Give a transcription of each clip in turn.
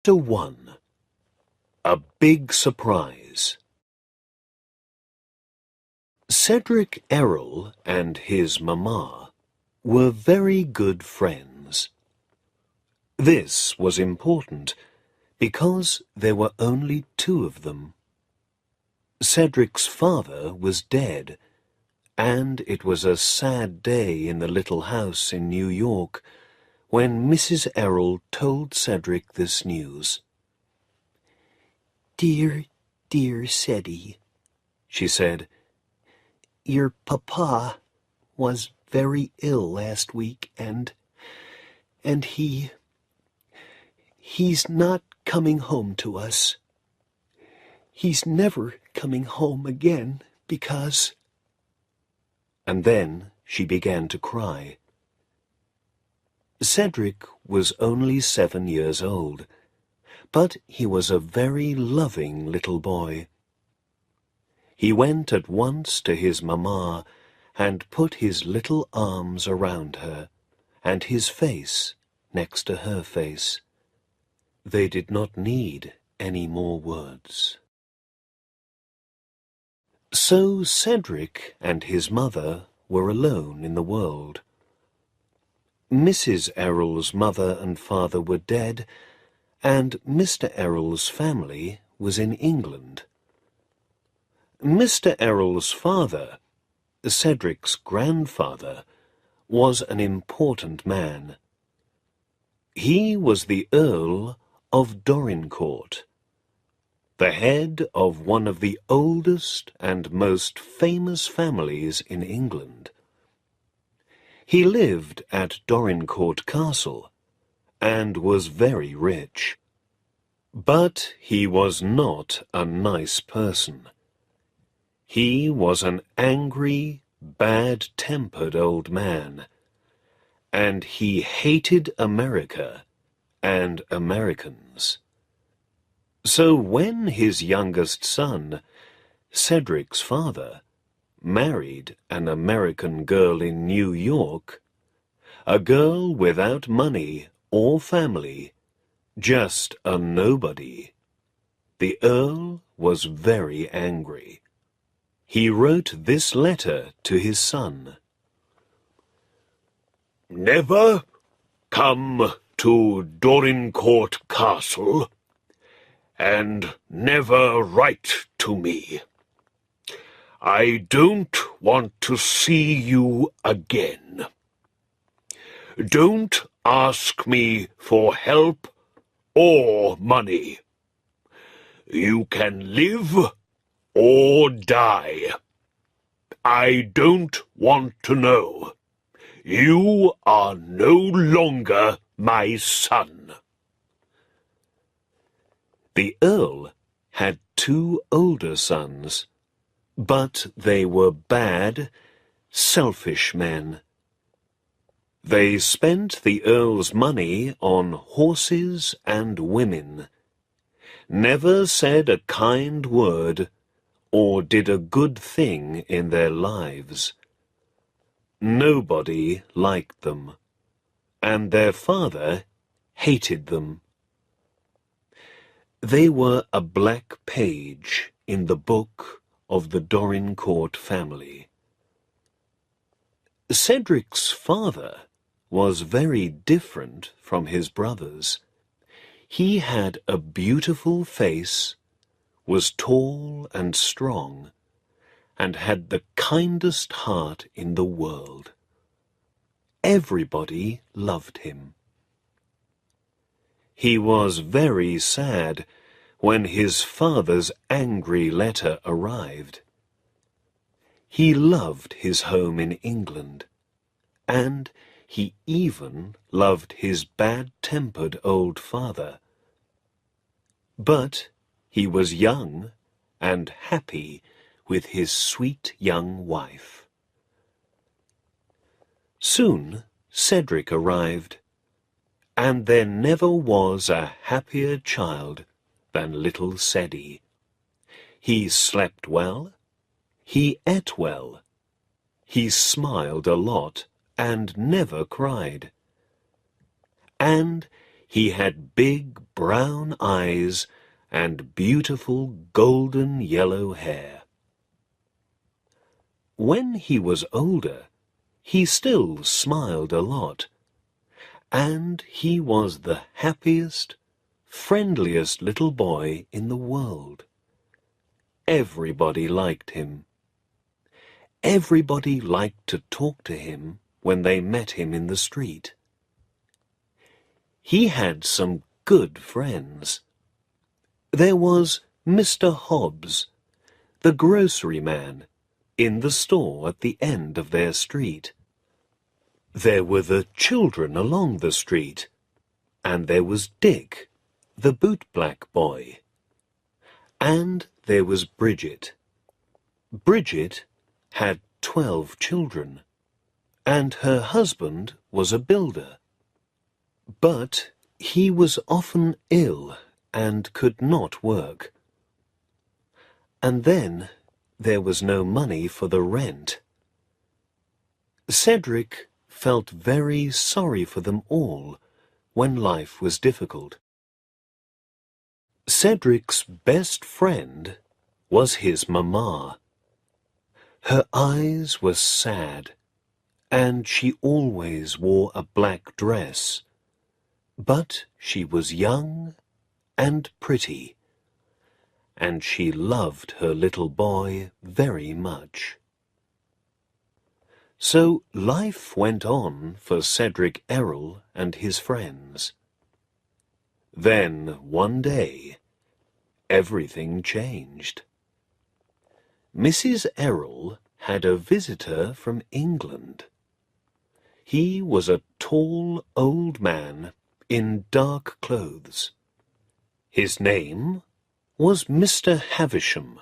1. A Big Surprise. Cedric Errol and his mamma were very good friends. This was important because there were only two of them. Cedric's father was dead, and it was a sad day in the little house in New York when Mrs. Errol told Cedric this news. "Dear, dear Ceddy," she said, "your papa was very ill last week, and he's not coming home to us. He's never coming home again because—" And then she began to cry. Cedric was only 7 years old, but he was a very loving little boy. He went at once to his mamma and put his little arms around her and his face next to her face. They did not need any more words. So Cedric and his mother were alone in the world. Mrs. Errol's mother and father were dead, and Mr. Errol's family was in England. Mr. Errol's father, Cedric's grandfather, was an important man. He was the Earl of Dorincourt, the head of one of the oldest and most famous families in England. He lived at Dorincourt Castle and was very rich. But he was not a nice person. He was an angry, bad-tempered old man, and he hated America and Americans. So when his youngest son, Cedric's father, married an American girl in New York, a girl without money or family, just a nobody, the Earl was very angry. He wrote this letter to his son. "Never come to Dorincourt Castle, and never write to me. I don't want to see you again. Don't ask me for help or money. You can live or die. I don't want to know. You are no longer my son." The Earl had 2 older sons, but they were bad, selfish men. They spent the Earl's money on horses and women, never said a kind word or did a good thing in their lives. Nobody liked them, and their father hated them. They were a black page in the book of the Dorincourt family. Cedric's father was very different from his brothers. He had a beautiful face, was tall and strong, and had the kindest heart in the world. Everybody loved him. He was very sad when his father's angry letter arrived. He loved his home in England, and he even loved his bad-tempered old father. But he was young and happy with his sweet young wife. Soon Cedric arrived, and there never was a happier child than little Ceddy. He slept well, he ate well, he smiled a lot and never cried. And He had big brown eyes and beautiful golden yellow hair. When he was older, he still smiled a lot, and he was the happiest, friendliest little boy in the world. Everybody liked him. Everybody liked to talk to him when they met him in the street. He had some good friends. There was Mr. Hobbs, the grocery man, in the store at the end of their street. There were the children along the street, and there was Dick, the bootblack boy. And there was Bridget. Bridget had 12 children, and her husband was a builder. But he was often ill and could not work. And then there was no money for the rent. Cedric felt very sorry for them all when life was difficult. Cedric's best friend was his mamma. Her eyes were sad, and she always wore a black dress. But she was young and pretty, and she loved her little boy very much. So life went on for Cedric Errol and his friends. Then, one day, everything changed. Mrs. Errol had a visitor from England. He was a tall old man in dark clothes. His name was Mr. Havisham,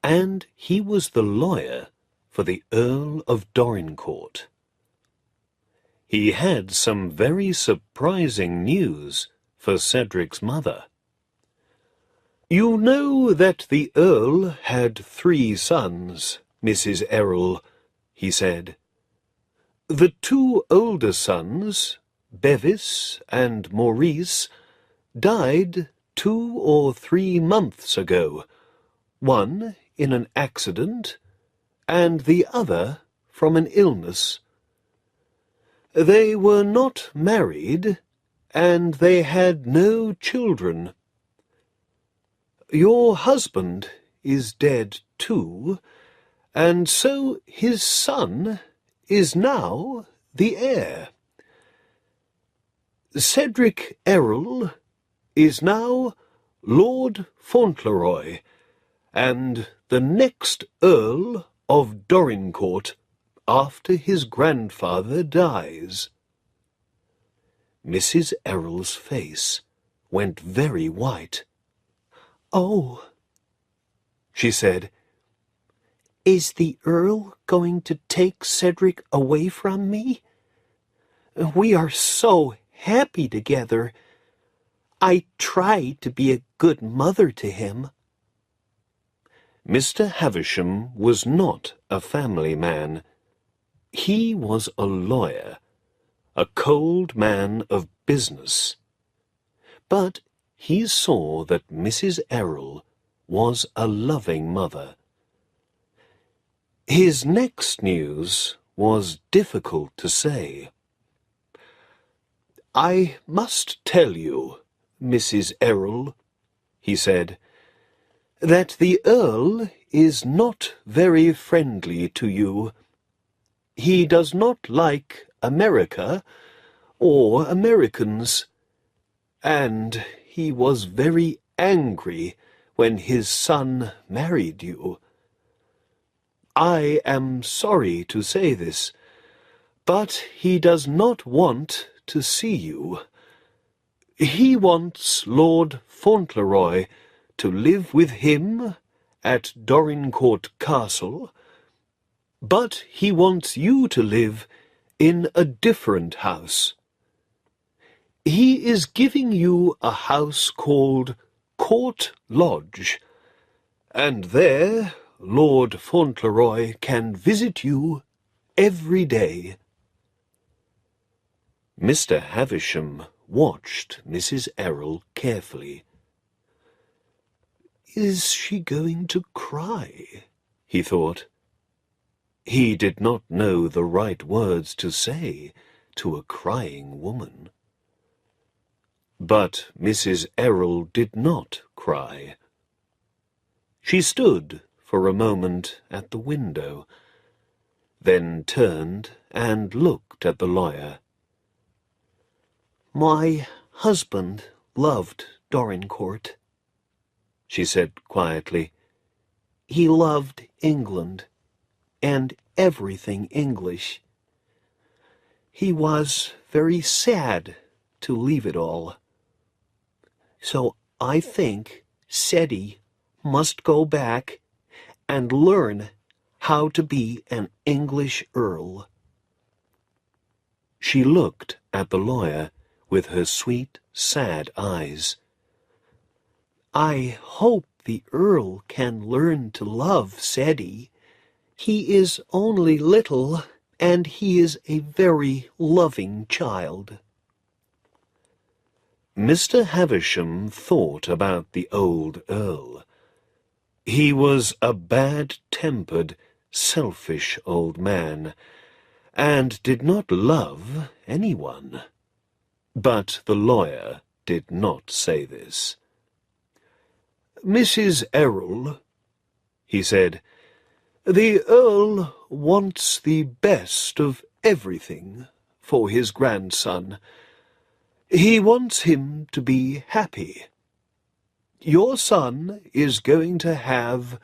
and he was the lawyer for the Earl of Dorincourt. He had some very surprising news for Cedric's mother. "You know that the Earl had 3 sons, Mrs. Errol," he said. "The 2 older sons, Bevis and Maurice, died 2 or 3 months ago, one in an accident and the other from an illness. They were not married, and they had no children. Your husband is dead too, and so his son is now the heir. Cedric Errol is now Lord Fauntleroy, and the next Earl of Dorincourt after his grandfather dies." Mrs. Errol's face went very white. "Oh," she said, "is the Earl going to take Cedric away from me? We are so happy together. I try to be a good mother to him." Mr. Havisham was not a family man. He was a lawyer, a cold man of business. But he saw that Mrs. Errol was a loving mother. His next news was difficult to say. "I must tell you, Mrs. Errol," he said, "that the Earl is not very friendly to you. He does not like America or Americans, and he was very angry when his son married you. I am sorry to say this, but he does not want to see you. He wants Lord Fauntleroy to live with him at Dorincourt Castle, but he wants you to live in a different house. He is giving you a house called Court Lodge, and there Lord Fauntleroy can visit you every day." Mr. Havisham watched Mrs. Errol carefully. "Is she going to cry?" he thought. He did not know the right words to say to a crying woman. But Mrs. Errol did not cry. She stood for a moment at the window, then turned and looked at the lawyer. "My husband loved Dorincourt," she said quietly. "He loved England and everything English. He was very sad to leave it all. So I think Seti must go back and learn how to be an English earl." She looked at the lawyer with her sweet, sad eyes. "I hope the earl can learn to love Seti. He is only little, and he is a very loving child." Mr. Havisham thought about the old earl. He was a bad-tempered, selfish old man, and did not love anyone. But the lawyer did not say this. "Mrs. Errol," he said, "the Earl wants the best of everything for his grandson. He wants him to be happy. Your son is going to have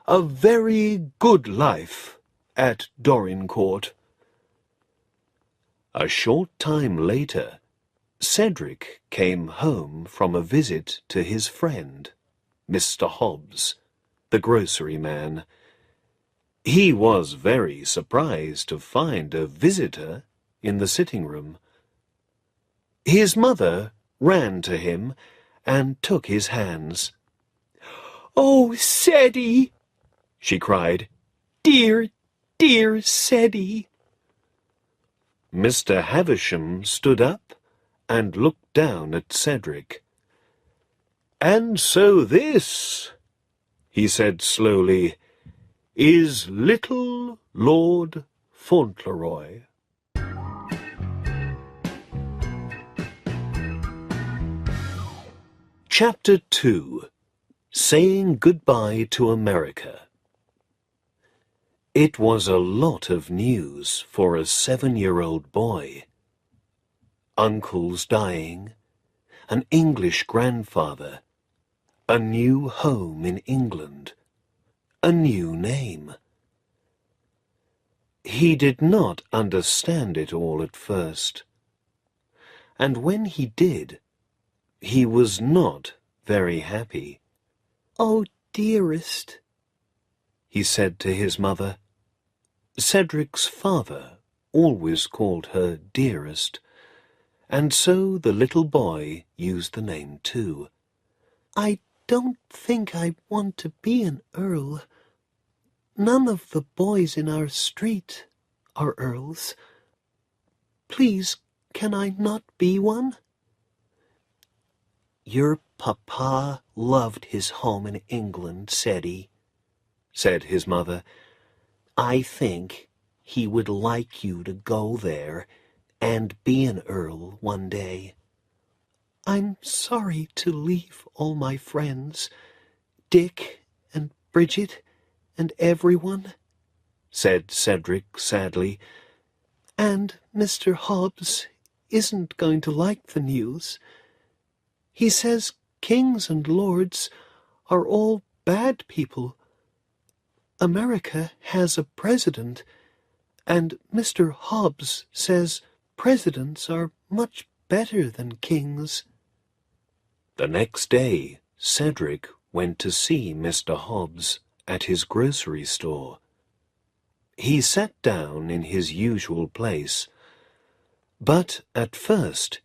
a very good life at Dorincourt." A short time later, Cedric came home from a visit to his friend, Mr. Hobbs, the grocery man. He was very surprised to find a visitor in the sitting-room. His mother ran to him and took his hands. "Oh, Seti!" she cried. "Dear, dear Seti!" Mr. Havisham stood up and looked down at Cedric. "And so this," he said slowly, "is little Lord Fauntleroy." Chapter 2. Saying Goodbye to America. It was a lot of news for a 7-year-old boy. Uncles dying, an English grandfather, a new home in England, a new name. He did not understand it all at first, and when he did, he was not very happy. "Oh, dearest," he said to his mother. Cedric's father always called her dearest, and so the little boy used the name too. "I don't think I want to be an earl. None of the boys in our street are earls. Please, can I not be one?" "Your papa loved his home in England, Seti," said his mother. "I think he would like you to go there and be an earl one day." "I'm sorry to leave all my friends, Dick and Bridget and everyone," said Cedric sadly. "And Mr. Hobbs isn't going to like the news. He says kings and lords are all bad people. America has a president, and Mr. Hobbs says presidents are much better than kings." The next day, Cedric went to see Mr. Hobbs at his grocery store. He sat down in his usual place, but at first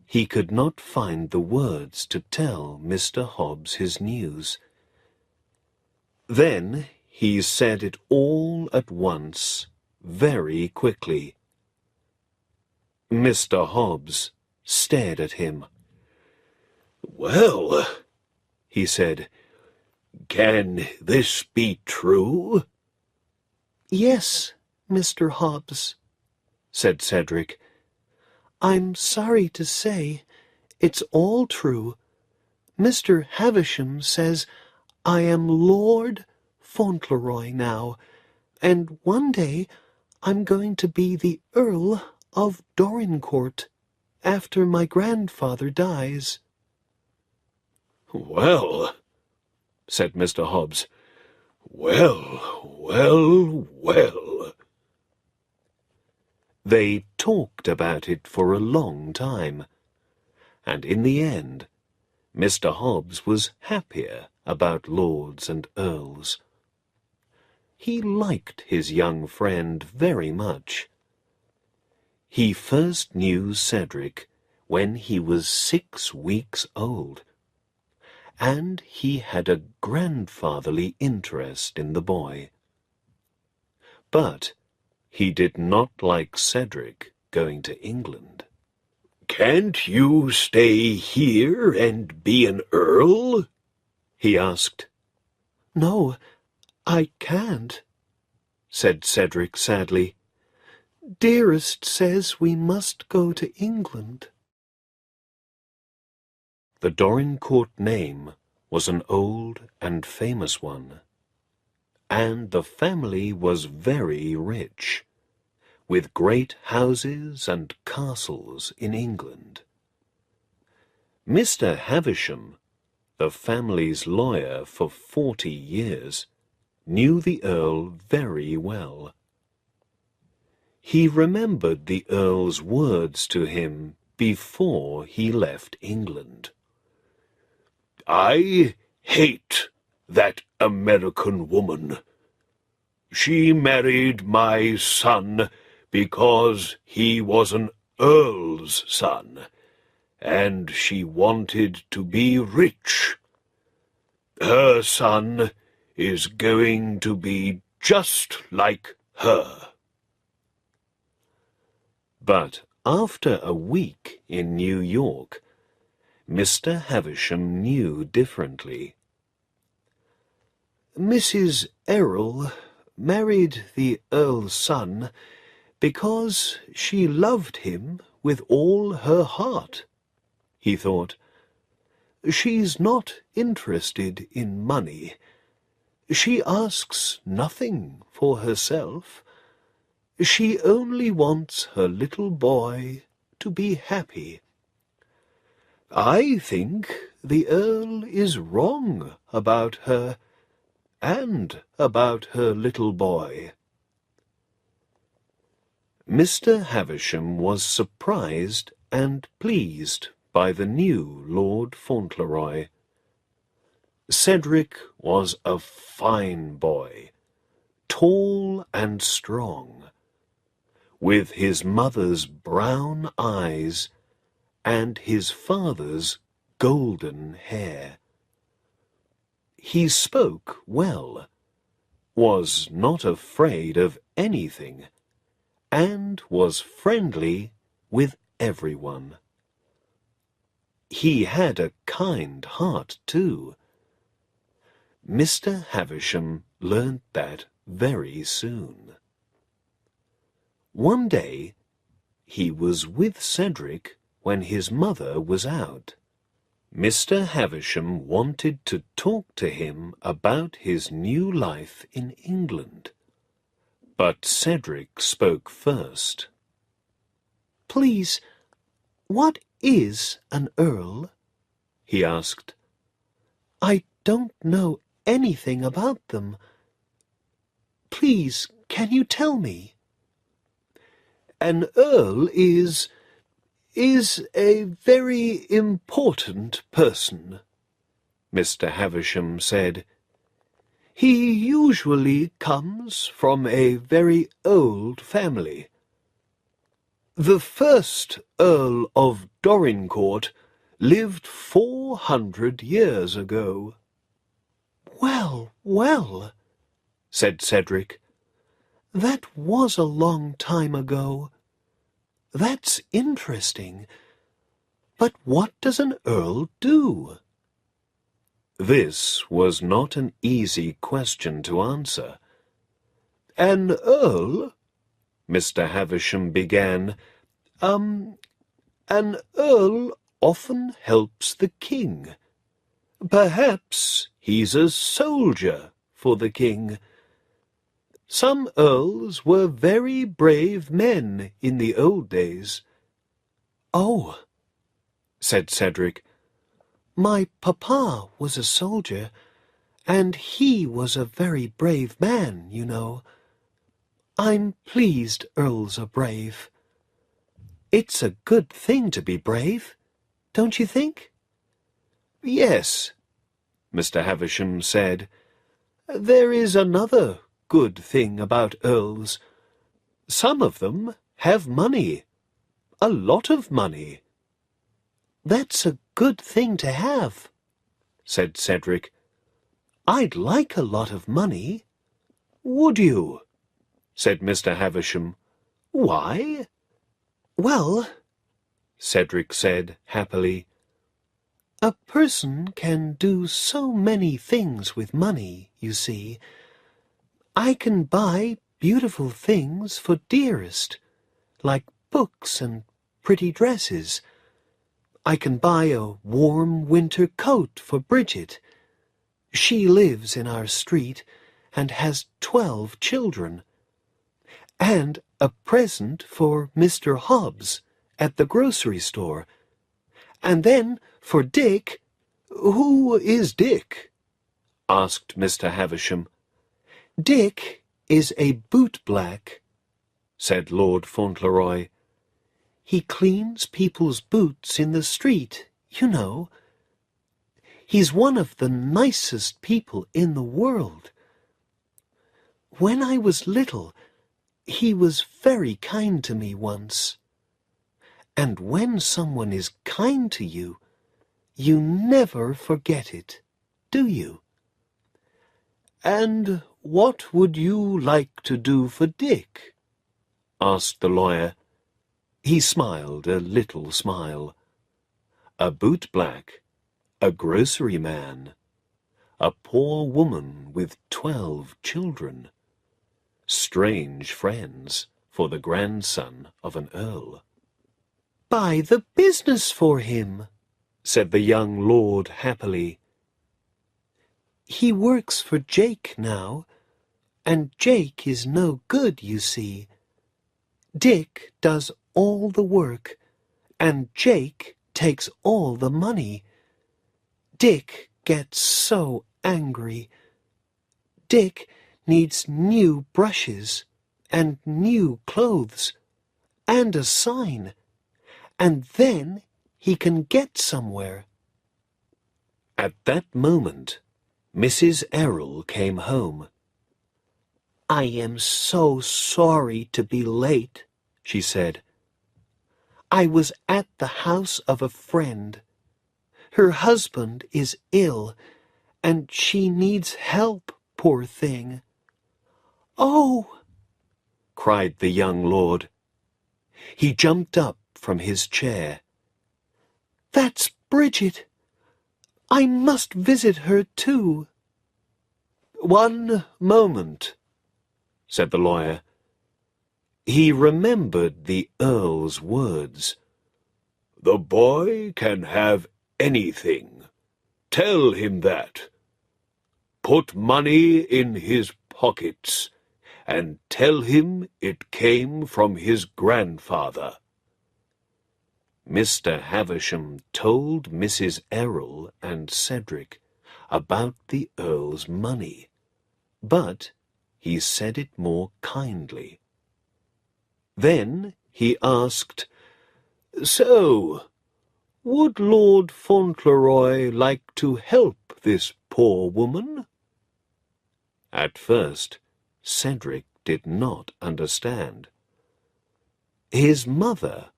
he could not find the words to tell Mr. Hobbs his news. Then he said it all at once, very quickly. "Mr. Hobbs," stared at him. "Well," he said, "can this be true?" "Yes, Mr. Hobbs," said Cedric. "I'm sorry to say it's all true. Mr. Havisham says I am Lord Fauntleroy now, and one day I'm going to be the Earl of Dorincourt after my grandfather dies." "Well," said Mr. Hobbs, "well, well, well." They talked about it for a long time, and in the end Mr. Hobbs was happier about lords and earls. He liked his young friend very much. He first knew Cedric when he was 6 weeks old, and he had a grandfatherly interest in the boy. But he did not like Cedric going to England. "Can't you stay here and be an earl?" he asked. "No, I can't," said Cedric sadly. "Dearest says we must go to England." The Dorincourt name was an old and famous one, and the family was very rich, with great houses and castles in England. Mr. Havisham, the family's lawyer for 40 years, knew the Earl very well. He remembered the Earl's words to him before he left England. "I hate that American woman. She married my son because he was an earl's son, and she wanted to be rich. Her son is going to be just like her." But after a week in New York, Mr. Havisham knew differently. "Mrs. Errol married the Earl's son because she loved him with all her heart," he thought. "She's not interested in money. She asks nothing for herself. She only wants her little boy to be happy. I think the Earl is wrong about her and about her little boy." Mr. Havisham was surprised and pleased by the new Lord Fauntleroy. Cedric was a fine boy, tall and strong, with his mother's brown eyes and his father's golden hair. He spoke well, was not afraid of anything, and was friendly with everyone. He had a kind heart, too. Mr. Havisham learnt that very soon. One day he was with Cedric when his mother was out. Mr. Havisham wanted to talk to him about his new life in England, but Cedric spoke first. "Please, what is an earl?" he asked. "I don't know anything about them. Please, can you tell me?" "An earl is a very important person," Mr. Havisham said. "He usually comes from a very old family. The first Earl of Dorincourt lived 400 years ago." "Well, well," said Cedric. "That was a long time ago. That's interesting. But what does an earl do? This was not an easy question to answer. An earl, Mr. Havisham began, an earl often helps the king. Perhaps he's a soldier for the king. Some earls were very brave men in the old days. Oh, said Cedric, my papa was a soldier, and he was a very brave man, you know. I'm pleased earls are brave. It's a good thing to be brave, don't you think? Yes, Mr. Havisham said. There is another good thing about earls. Some of them have money, a lot of money. That's a good thing to have, said Cedric. I'd like a lot of money. Would you? Said Mr. Havisham. Why? Well, Cedric said happily, a person can do so many things with money, you see. I can buy beautiful things for Dearest, like books and pretty dresses. I can buy a warm winter coat for Bridget. She lives in our street and has 12 children. And a present for Mr. Hobbs at the grocery store. And then for Dick— Who is Dick? Asked Mr. Havisham. Dick is a bootblack, said Lord Fauntleroy. He cleans people's boots in the street, you know. He's one of the nicest people in the world. When I was little, he was very kind to me once. And when someone is kind to you, you never forget it, do you? And what would you like to do for Dick? Asked the lawyer. He smiled a little smile. A bootblack, a grocery man, a poor woman with 12 children. Strange friends for the grandson of an earl. Buy the business for him, said the young lord happily. He works for Jake now, and Jake is no good, you see. Dick does all the work, and Jake takes all the money. Dick gets so angry. Dick needs new brushes and new clothes and a sign, and then he can get somewhere. At that moment, Mrs. Errol came home. I am so sorry to be late, she said. I was at the house of a friend. Her husband is ill, and she needs help, poor thing. Oh! Cried the young lord. He jumped up from his chair. That's Bridget. I must visit her too. One moment, said the lawyer. He remembered the earl's words. The boy can have anything. Tell him that. Put money in his pockets, and tell him it came from his grandfather. Mr. Havisham told Mrs. Errol and Cedric about the earl's money, but he said it more kindly. Then he asked, So, would Lord Fauntleroy like to help this poor woman? At first, Cedric did not understand. His mother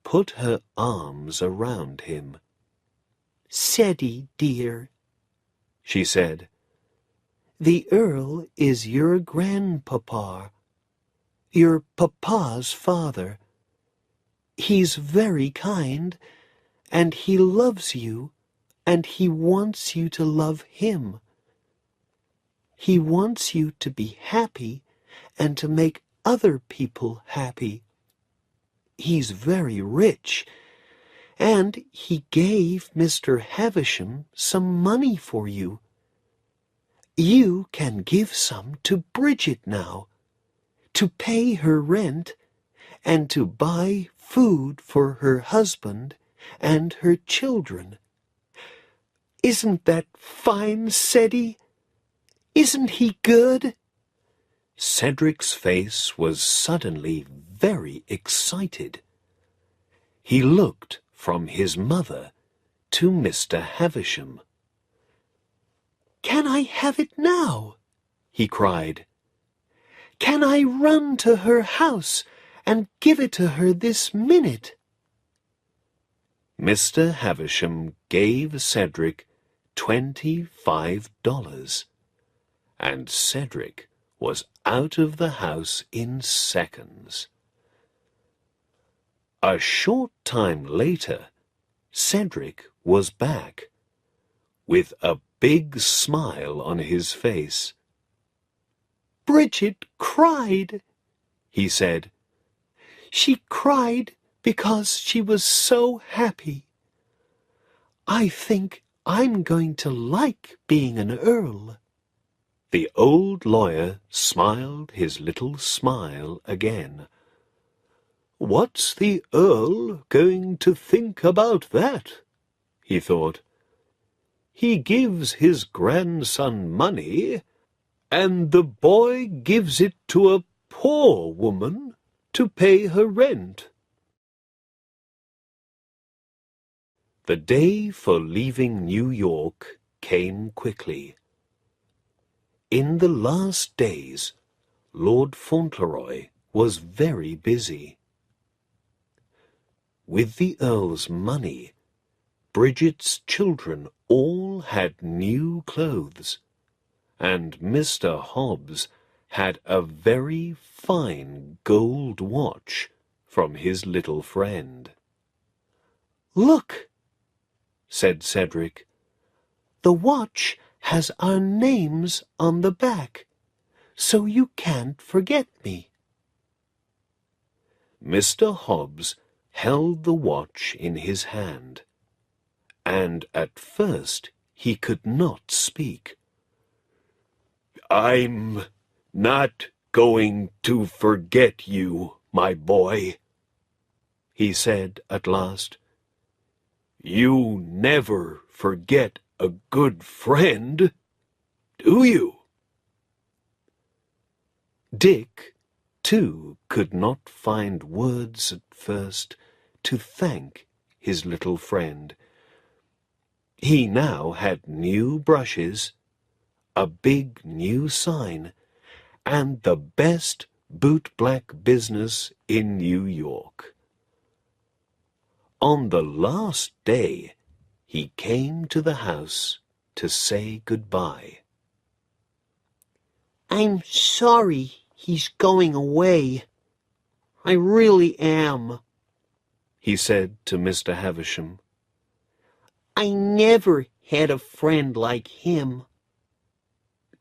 put her arms around him. Ceddie, dear, she said, the Earl is your grandpapa, your papa's father. He's very kind, and he loves you, and he wants you to love him. He wants you to be happy and to make other people happy. He's very rich, and he gave Mr. Havisham some money for you. You can give some to Bridget now, to pay her rent and to buy food for her husband and her children. Isn't that fine, Ceddie? Isn't he good? Cedric's face was suddenly very excited. He looked from his mother to Mr. Havisham. "Can I have it now?" he cried. "Can I run to her house and give it to her this minute?" Mr. Havisham gave Cedric $25, and Cedric was out of the house in seconds. A short time later, Cedric was back, with a big smile on his face. "Bridget cried," he said. "She cried because she was so happy. I think I'm going to like being an earl." The old lawyer smiled his little smile again. "What's the Earl going to think about that?" he thought. "He gives his grandson money, and the boy gives it to a poor woman to pay her rent." The day for leaving New York came quickly. In the last days, Lord Fauntleroy was very busy. With the Earl's money, Bridget's children all had new clothes, and Mr. Hobbs had a very fine gold watch from his little friend. "Look," said Cedric. "the watch has our names on the back, so you can't forget me." Mr. Hobbs held the watch in his hand, and at first he could not speak. "I'm not going to forget you, my boy," he said at last. "You never forget a good friend, do you?" Dick, too, could not find words at first to thank his little friend. He now had new brushes, a big new sign, and the best bootblack business in New York. On the last day, he came to the house to say goodbye. "I'm sorry he's going away. I really am," he said to Mr. Havisham. "I never had a friend like him."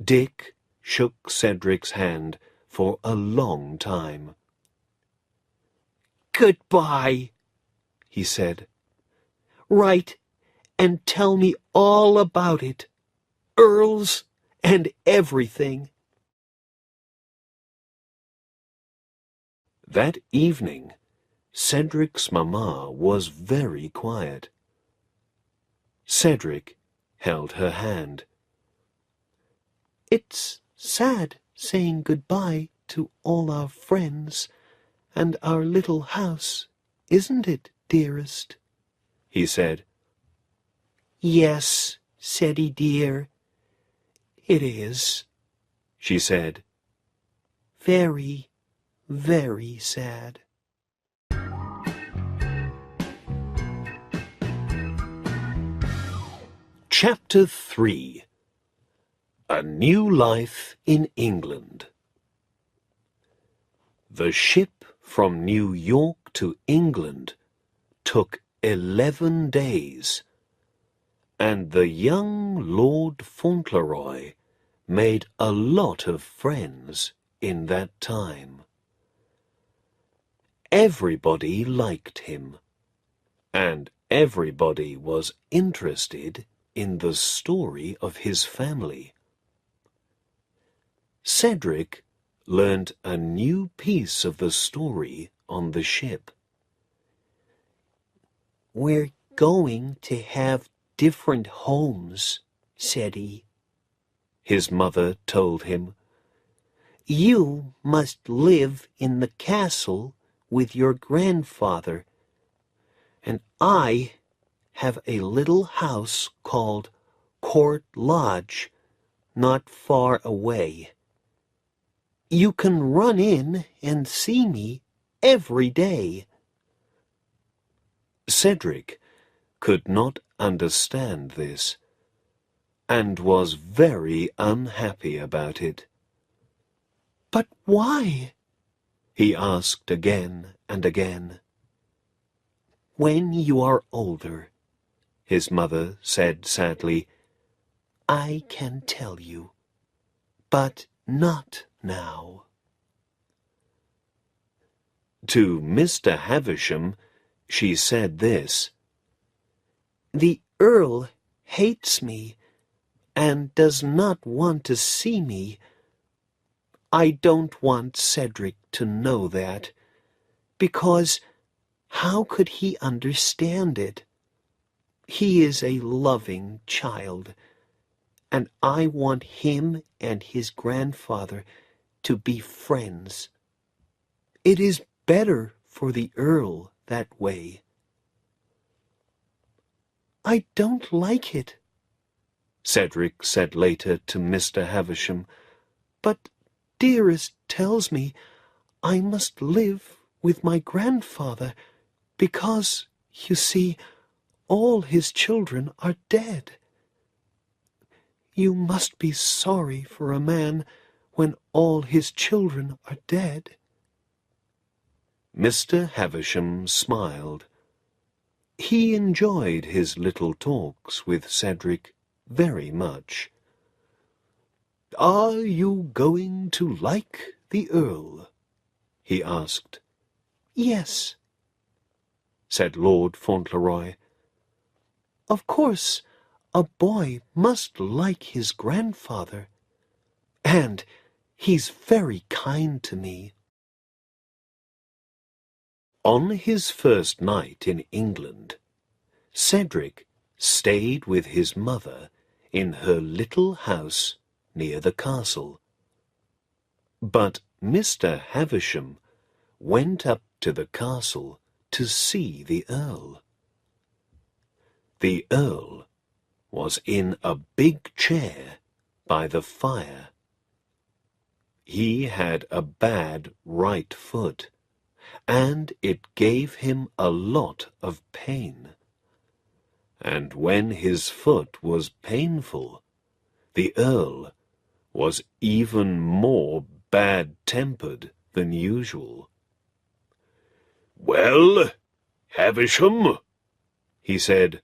Dick shook Cedric's hand for a long time. "Goodbye," he said. "Write and tell me all about it, earls and everything." That evening, Cedric's mamma was very quiet. Cedric held her hand. "It's sad saying goodbye to all our friends and our little house, isn't it, dearest?" he said. "Yes," Ceddie dear, "it is," she said. "Very, very sad." Chapter 3. A New Life in England. The ship from New York to England took 11 days, and the young Lord Fauntleroy made a lot of friends in that time. Everybody liked him, and everybody was interested in the story of his family. Cedric learned a new piece of the story on the ship. "We're going to have different homes," said he. His mother told him. "You must live in the castle with your grandfather, and I have a little house called Court Lodge, not far away. You can run in and see me every day." Cedric could not understand this, and was very unhappy about it. "But why?" he asked again and again. "When you are older," his mother said sadly, "I can tell you, but not now." To Mr. Havisham, she said this. "The Earl hates me and does not want to see me. I don't want Cedric to know that, because how could he understand it? He is a loving child, and I want him and his grandfather to be friends. It is better for the Earl that way." "I don't like it," Cedric said later to Mr. Havisham. "but Dearest tells me I must live with my grandfather because, you see, all his children are dead. You must be sorry for a man when all his children are dead." Mr. Havisham smiled. He enjoyed his little talks with Cedric very much. "Are you going to like the Earl?" he asked. "Yes," said Lord Fauntleroy. "of course, a boy must like his grandfather, and he's very kind to me." On his first night in England, Cedric stayed with his mother in her little house near the castle. But Mr. Havisham went up to the castle to see the Earl. The Earl was in a big chair by the fire. He had a bad right foot, and it gave him a lot of pain. And when his foot was painful, the Earl was even more bad-tempered than usual. "Well, Havisham," he said,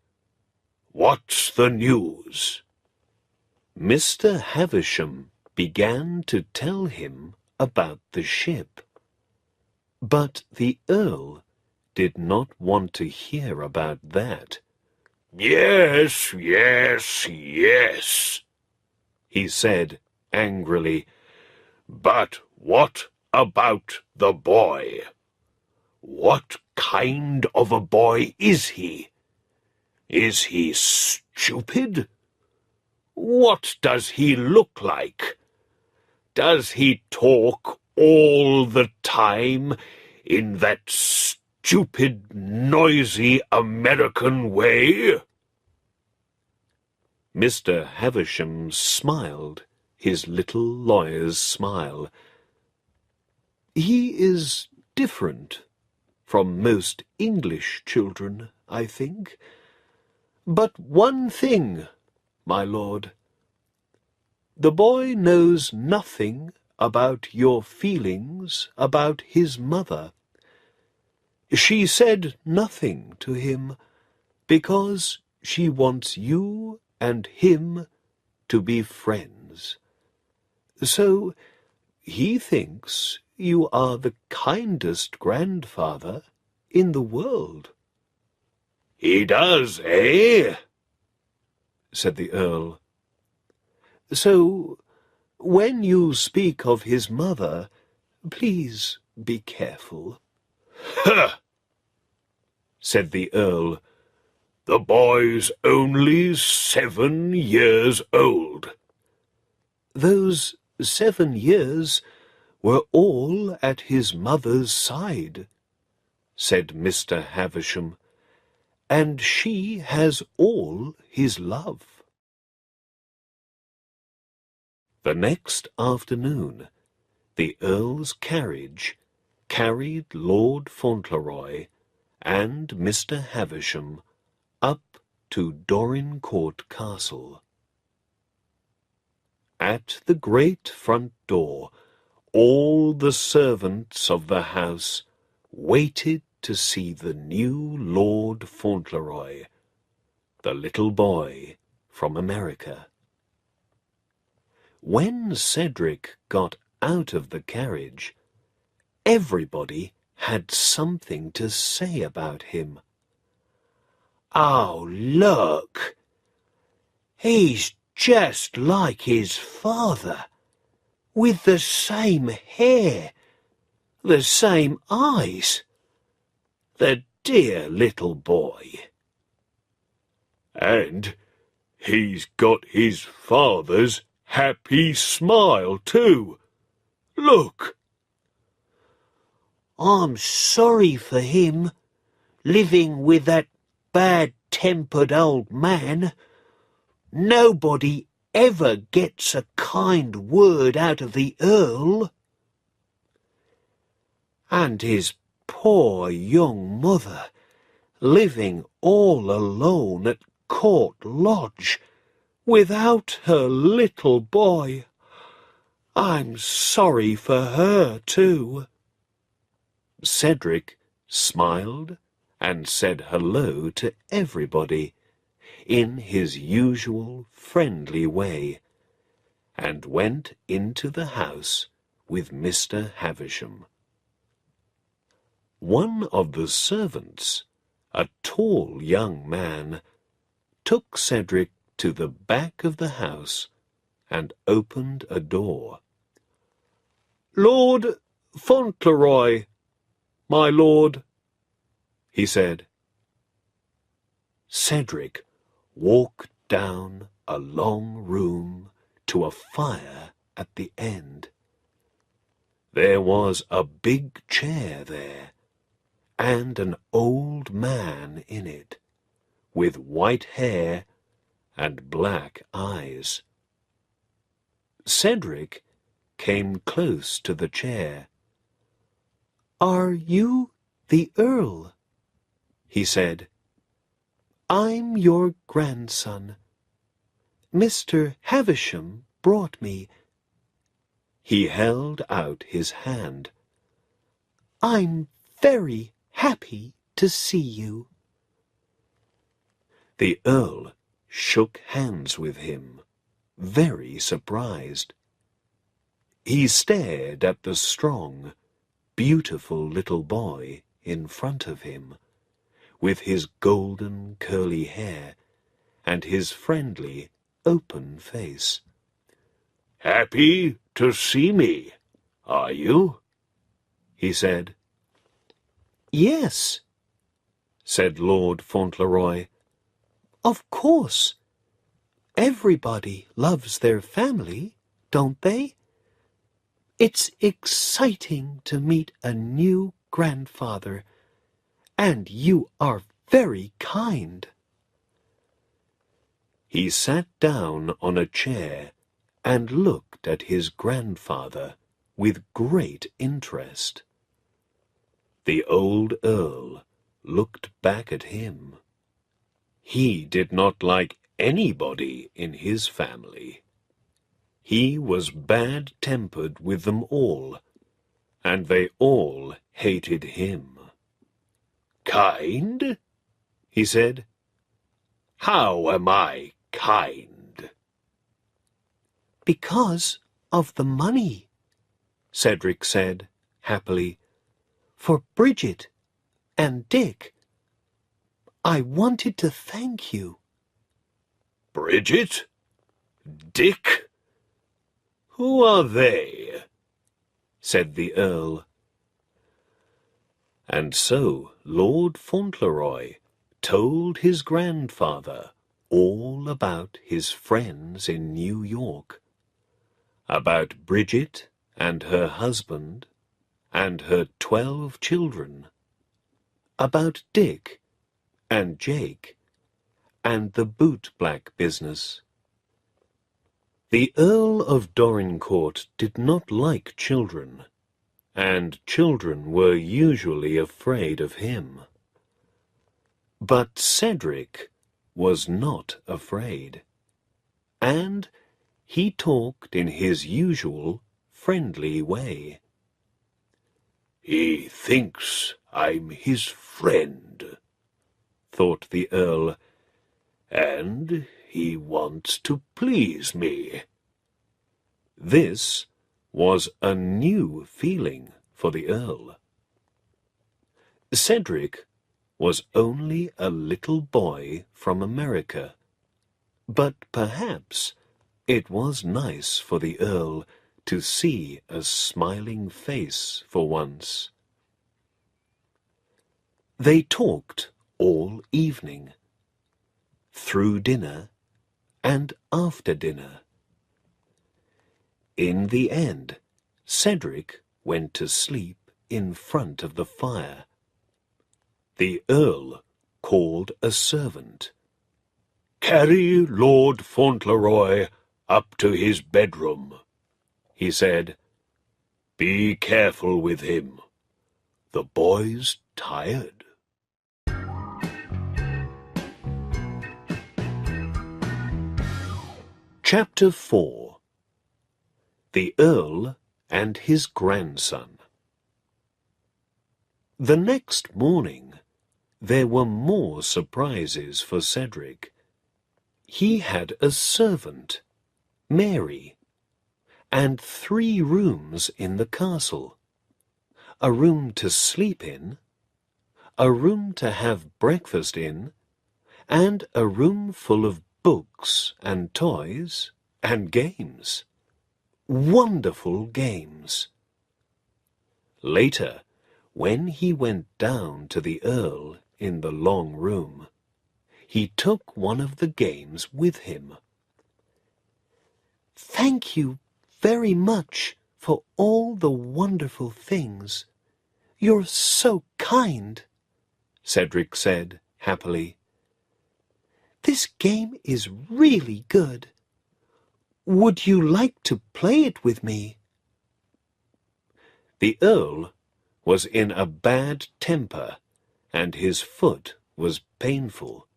"what's the news?" Mr. Havisham began to tell him about the ship. But the Earl did not want to hear about that. "Yes, yes, yes," he said angrily. "But what about the boy? What kind of a boy is he? Is he stupid? What does he look like? Does he talk all the time in that stupid, noisy American way?" Mr. Havisham smiled his little lawyer's smile. "He is different from most English children, I think. But one thing, my lord. The boy knows nothing about your feelings about his mother. She said nothing to him because she wants you and him to be friends. So he thinks you are the kindest grandfather in the world." "He does, eh?" said the Earl. "So when you speak of his mother, please be careful." "Huh!" said the Earl. "The boy's only 7 years old." "Those 7 years were all at his mother's side," said Mr. Havisham, "and she has all his love." The next afternoon, the Earl's carriage carried Lord Fauntleroy and Mr. Havisham up to Dorincourt Castle. At the great front door, all the servants of the house waited to see the new Lord Fauntleroy, the little boy from America. When Cedric got out of the carriage, everybody had something to say about him. "Oh, look! He's just like his father, with the same hair, the same eyes. The dear little boy. And he's got his father's happy smile, too. Look!" "I'm sorry for him, living with that bad-tempered old man. Nobody ever gets a kind word out of the Earl. And his poor young mother, living all alone at Court Lodge, without her little boy. I'm sorry for her, too." Cedric smiled and said hello to everybody in his usual friendly way, and went into the house with Mr. Havisham. One of the servants, a tall young man, took Cedric to the back of the house and opened a door. "Lord Fauntleroy, my lord," he said. Cedric walked down a long room to a fire at the end. There was a big chair there, and an old man in it, with white hair and black eyes. Cedric came close to the chair. "Are you the Earl?" he said. "I'm your grandson. Mr. Havisham brought me." He held out his hand. "I'm very happy to see you." The Earl shook hands with him, very surprised. He stared at the strong, beautiful little boy in front of him, with his golden curly hair and his friendly, open face. "Happy to see me, are you?" he said. "Yes," said Lord Fauntleroy. "Of course. Everybody loves their family, don't they? It's exciting to meet a new grandfather, and you are very kind." He sat down on a chair and looked at his grandfather with great interest. The old Earl looked back at him. He did not like anybody in his family. He was bad-tempered with them all, and they all hated him. Kind? He said. How am I kind? Because of the money, Cedric said happily. For Bridget and Dick. I wanted to thank you. Bridget? Dick? Who are they? Said the Earl. And so Lord Fauntleroy told his grandfather all about his friends in New York, about Bridget and her husband and her 12 children, about Dick and Jake and the boot-black business. The Earl of Dorincourt did not like children, and children were usually afraid of him. But Cedric was not afraid, and he talked in his usual friendly way. He thinks I'm his friend, thought the Earl, and he wants to please me. This was a new feeling for the Earl. Cedric was only a little boy from America, but perhaps it was nice for the Earl to see a smiling face for once. They talked all evening, through dinner and after dinner. In the end, Cedric went to sleep in front of the fire. The Earl called a servant. "Carry Lord Fauntleroy up to his bedroom," he said. "Be careful with him. The boy's tired." Chapter 4. The Earl and his Grandson. The next morning there were more surprises for Cedric. He had a servant, Mary, and 3 rooms in the castle. A room to sleep in, a room to have breakfast in, and a room full of books and toys and games. Wonderful games. Later, when he went down to the Earl in the long room, he took one of the games with him. "Thank you very much for all the wonderful things. You're so kind," Cedric said happily. "This game is really good. Would you like to play it with me?" The Earl was in a bad temper, and his foot was painful.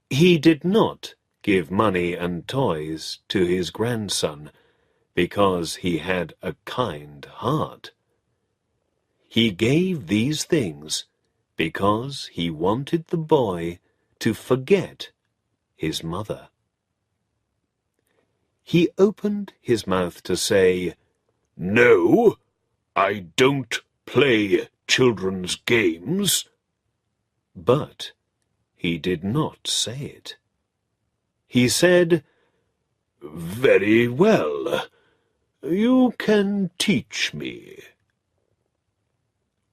He did not give money and toys to his grandson because he had a kind heart. He gave these things because he wanted the boy to forget his mother. He opened his mouth to say, "No, I don't play children's games," but he did not say it. He said, "Very well, you can teach me."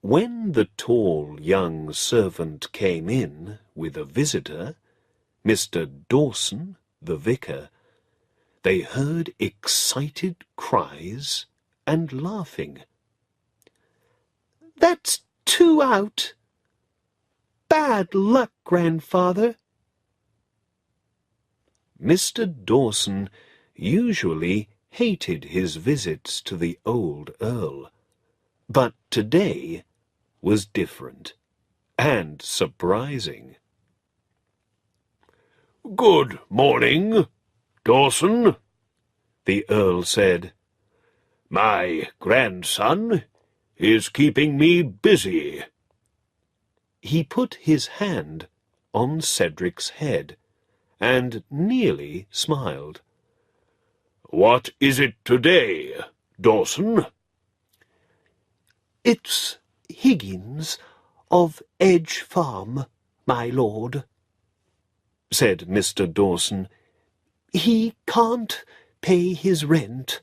When the tall young servant came in with a visitor, Mr. Dawson, the vicar, they heard excited cries and laughing. "That's 2 out. Bad luck, grandfather." Mr. Dawson usually hated his visits to the old Earl, but today was different and surprising. "Good morning, Dawson," the Earl said. "My grandson is keeping me busy." He put his hand on Cedric's head and nearly smiled. "What is it today, Dawson?" "It's Higgins of Edge Farm, my lord," said Mr. Dawson. "He can't pay his rent.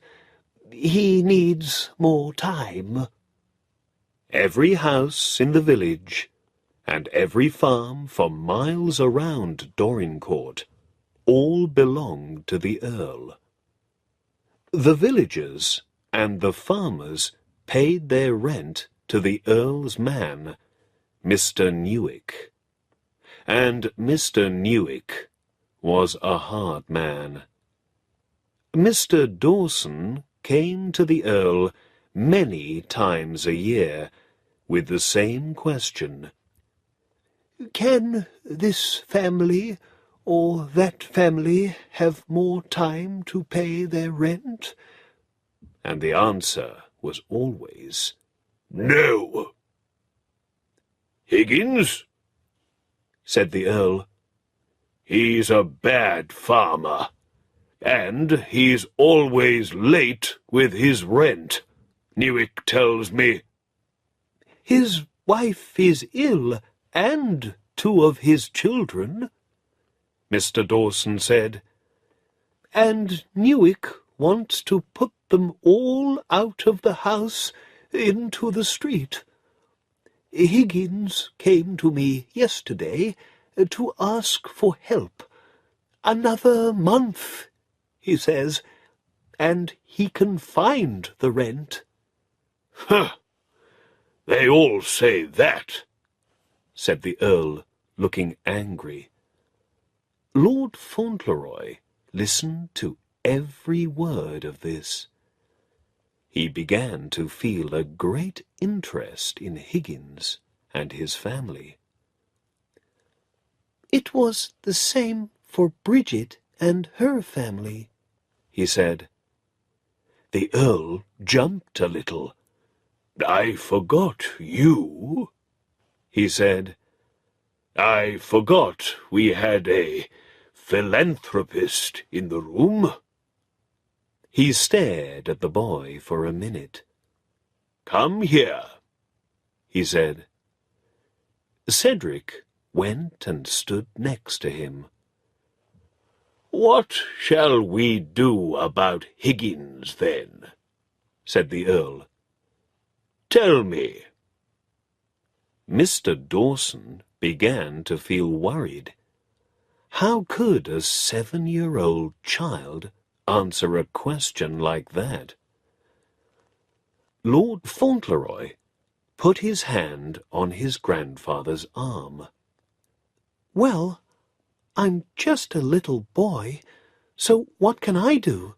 He needs more time." Every house in the village and every farm for miles around Dorincourt all belonged to the Earl. The villagers and the farmers paid their rent to the Earl's man, Mr. Newick. And Mr. Newick was a hard man. Mr. Dawson came to the Earl many times a year with the same question. "Can this family or that family have more time to pay their rent?" And the answer was always, "No." "Higgins?" said the Earl. "He's a bad farmer, and he's always late with his rent, Newick tells me." "His wife is ill, and 2 of his children," Mr. Dawson said. "and Newick wants to put them all out of the house into the street. Higgins came to me yesterday to ask for help. Another month, he says, and he can find the rent." "Huh! They all say that," said the Earl, looking angry. Lord Fauntleroy listened to every word of this. He began to feel a great interest in Higgins and his family. "It was the same for Bridget and her family," he said. The Earl jumped a little. "I forgot you," he said. "I forgot we had a philanthropist in the room." He stared at the boy for a minute. "Come here," he said. Cedric went and stood next to him. "What shall we do about Higgins, then?" said the Earl. "Tell me." Mr. Dawson began to feel worried. How could a 7-year-old child answer a question like that? Lord Fauntleroy put his hand on his grandfather's arm. "Well, I'm just a little boy, so what can I do?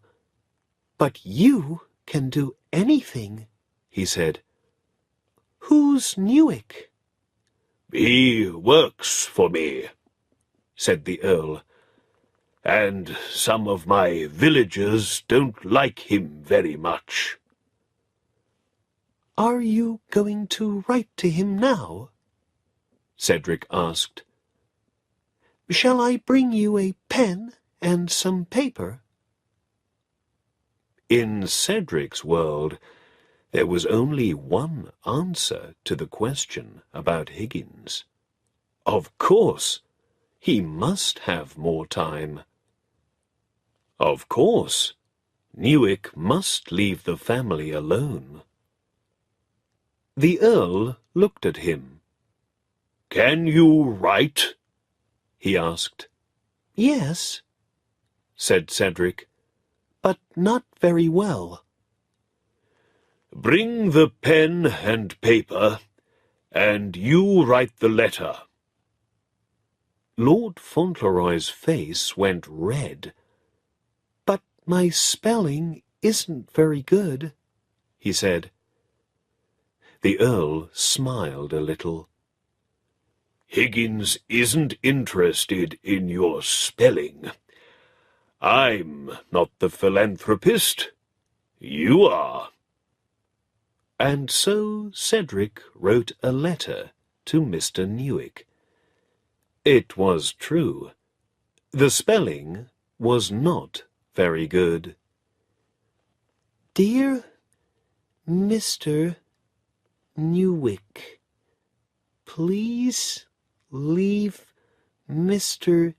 But you can do anything," he said. "Who's Newick?" "He works for me," said the Earl, "and some of my villagers don't like him very much." "Are you going to write to him now?" Cedric asked. "Shall I bring you a pen and some paper?" In Cedric's world, there was only one answer to the question about Higgins. Of course, he must have more time. Of course, Newick must leave the family alone. The Earl looked at him. "Can you write?" he asked. "Yes," said Cedric. "but not very well." "Bring the pen and paper, and you write the letter." Lord Fauntleroy's face went red. "But my spelling isn't very good," he said. The Earl smiled a little. "Higgins isn't interested in your spelling. I'm not the philanthropist. You are." And so Cedric wrote a letter to Mr. Newick. It was true. The spelling was not very good. Dear Mr. Newick, please leave Mr.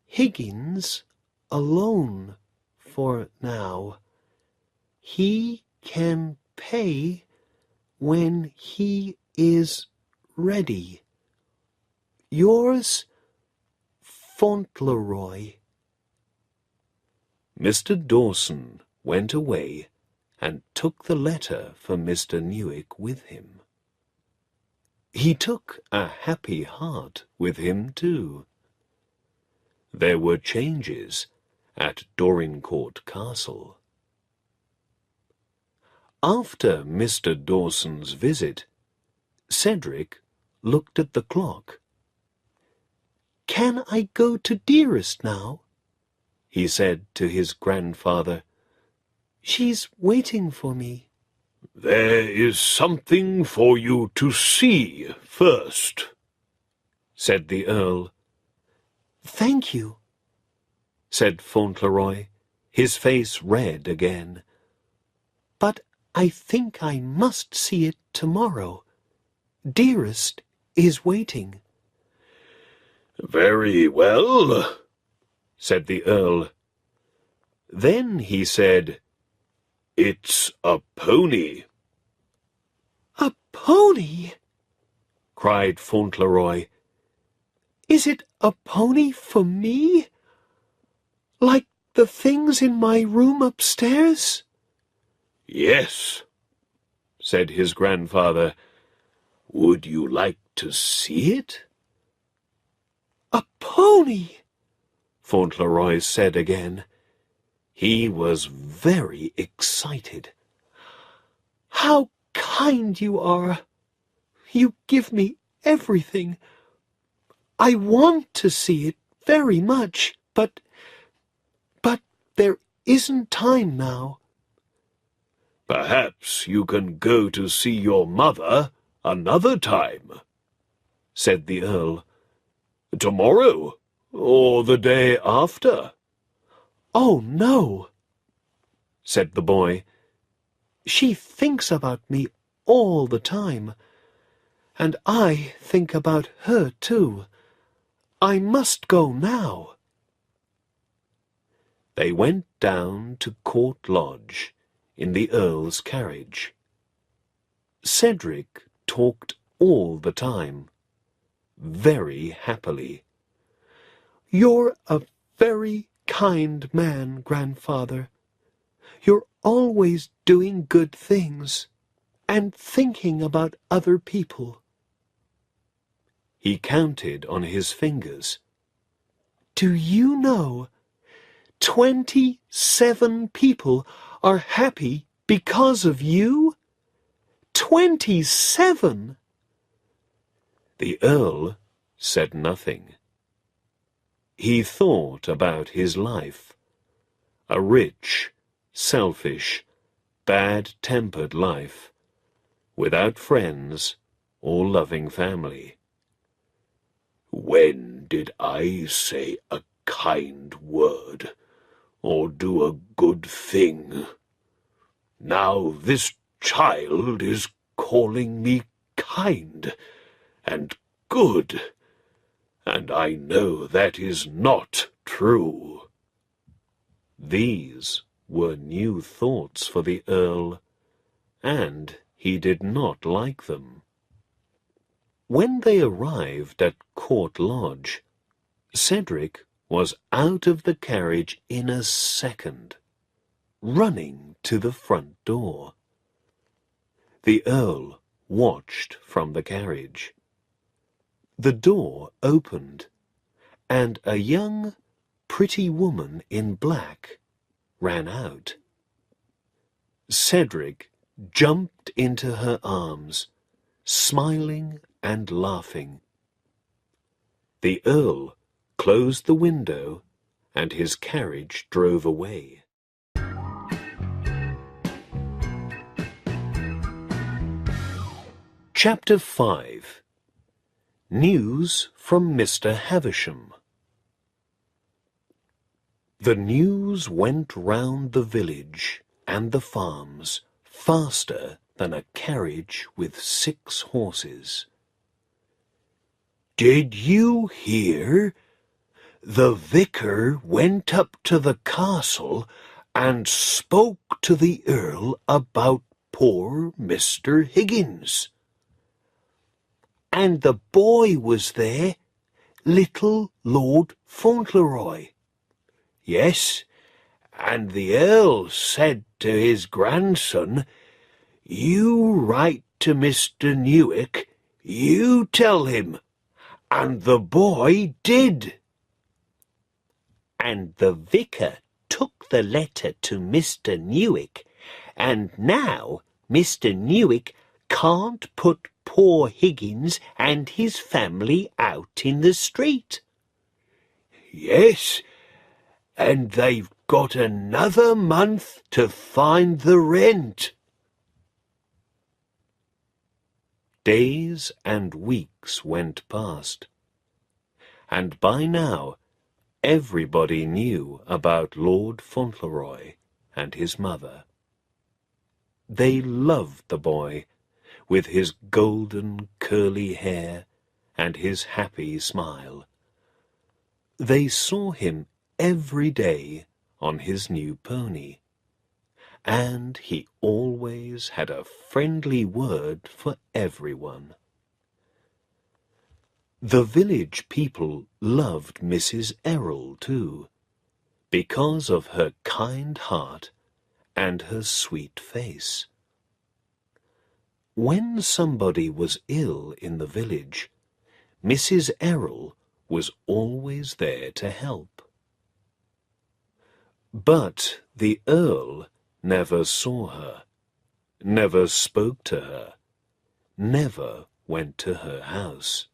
Higgins alone for now. He can pay when he is ready. Yours, Fauntleroy. Mr. Dawson went away and took the letter for Mr. Newick with him. He took a happy heart with him too. There were changes at Dorincourt Castle. After Mr. Dawson's visit, Cedric looked at the clock. Can I go to Dearest now? He said to his grandfather. She's waiting for me. There is something for you to see first, said the Earl. Thank you, said Fauntleroy, his face red again. But I think I must see it tomorrow. Dearest is waiting. Very well, said the Earl. Then he said, It's a pony. A pony? cried Fauntleroy. Is it a pony for me? Like the things in my room upstairs? Yes, said his grandfather. Would you like to see it? A pony, Fauntleroy said again. He was very excited. How kind you are! You give me everything. I want to see it very much, but there isn't time now. Perhaps you can go to see your mother another time, said the Earl. Tomorrow, or the day after. Oh, no, said the boy. She thinks about me all the time, and I think about her too. I must go now. They went down to Court Lodge in the Earl's carriage. Cedric talked all the time, very happily. You're a very kind man, Grandfather. You're always doing good things and thinking about other people. He counted on his fingers. Do you know 27 people are happy because of you? 27! The Earl said nothing. He thought about his life, a rich, selfish, bad-tempered life, without friends or loving family. When did I say a kind word, or do a good thing? Now this child is calling me kind and good, and I know that is not true. These were new thoughts for the Earl, and he did not like them. When they arrived at Court Lodge, Cedric was out of the carriage in a second, running to the front door. The Earl watched from the carriage. The door opened, and a young, pretty woman in black ran out. Cedric jumped into her arms, smiling and laughing. The Earl closed the window, and his carriage drove away. Chapter 5. News from Mr. Havisham. The news went round the village and the farms faster than a carriage with 6 horses. "Did you hear? The vicar went up to the castle and spoke to the Earl about poor Mr. Higgins. And the boy was there, little Lord Fauntleroy. Yes, and the Earl said to his grandson, 'You write to Mr. Newick, you tell him,' and the boy did. And the vicar took the letter to Mr. Newick, and now Mr. Newick can't put poor Higgins and his family out in the street." "Yes, and they've got another month to find the rent." Days and weeks went past, and by now everybody knew about Lord Fauntleroy and his mother. They loved the boy, with his golden curly hair and his happy smile. They saw him every day on his new pony, and he always had a friendly word for everyone. The village people loved Mrs. Errol too, because of her kind heart and her sweet face. When somebody was ill in the village, Mrs. Errol was always there to help. But the Earl never saw her, never spoke to her, never went to her house.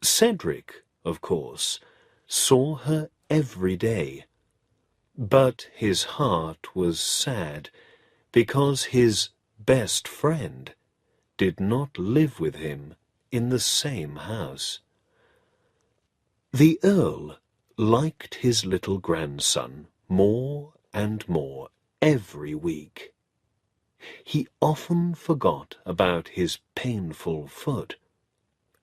Cedric, of course, saw her every day, but his heart was sad because his best friend did not live with him in the same house. The Earl liked his little grandson more and more every week. He often forgot about his painful foot,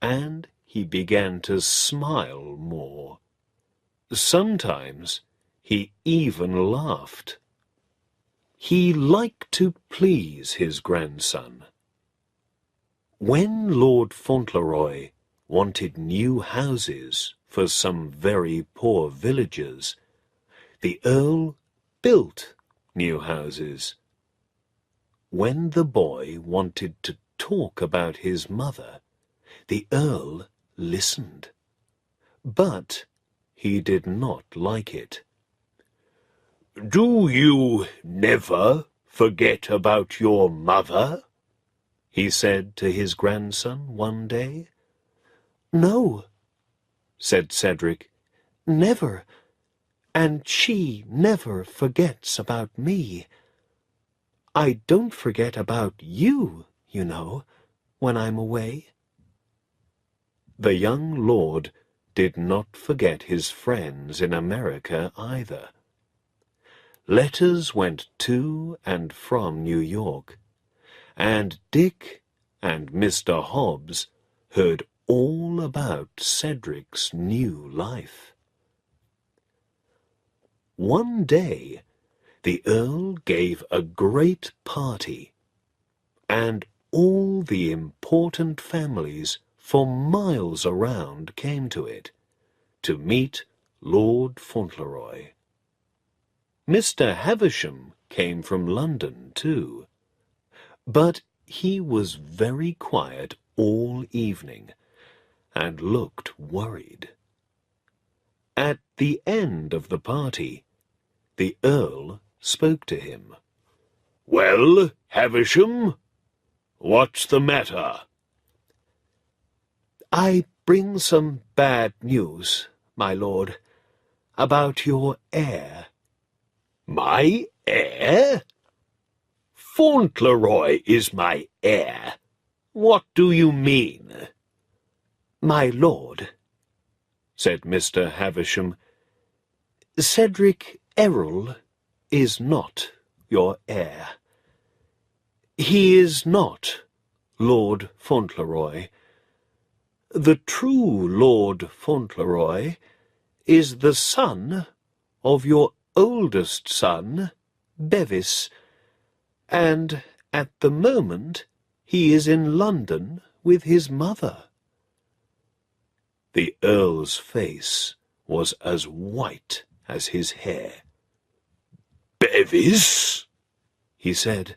and he began to smile more. Sometimes he even laughed. He liked to please his grandson. When Lord Fauntleroy wanted new houses for some very poor villagers, the Earl built new houses. When the boy wanted to talk about his mother, the Earl listened, but he did not like it. "Do you never forget about your mother?" he said to his grandson one day. "No," said Cedric, "never, and she never forgets about me. I don't forget about you, you know, when I'm away." The young lord did not forget his friends in America either. Letters went to and from New York, and Dick and Mr. Hobbs heard all about Cedric's new life. One day the Earl gave a great party, and all the important families for miles around came to it, to meet Lord Fauntleroy. Mr. Havisham came from London too, but he was very quiet all evening, and looked worried. At the end of the party, the Earl spoke to him. "Well, Havisham, what's the matter?" "I bring some bad news, my lord, about your heir." "My heir? Fauntleroy is my heir. What do you mean?" My lord, said Mr. Havisham, Cedric Errol is not your heir. He is not Lord Fauntleroy. The true Lord Fauntleroy is the son of your oldest son, Bevis, and at the moment he is in London with his mother. The Earl's face was as white as his hair. Bevis? He said,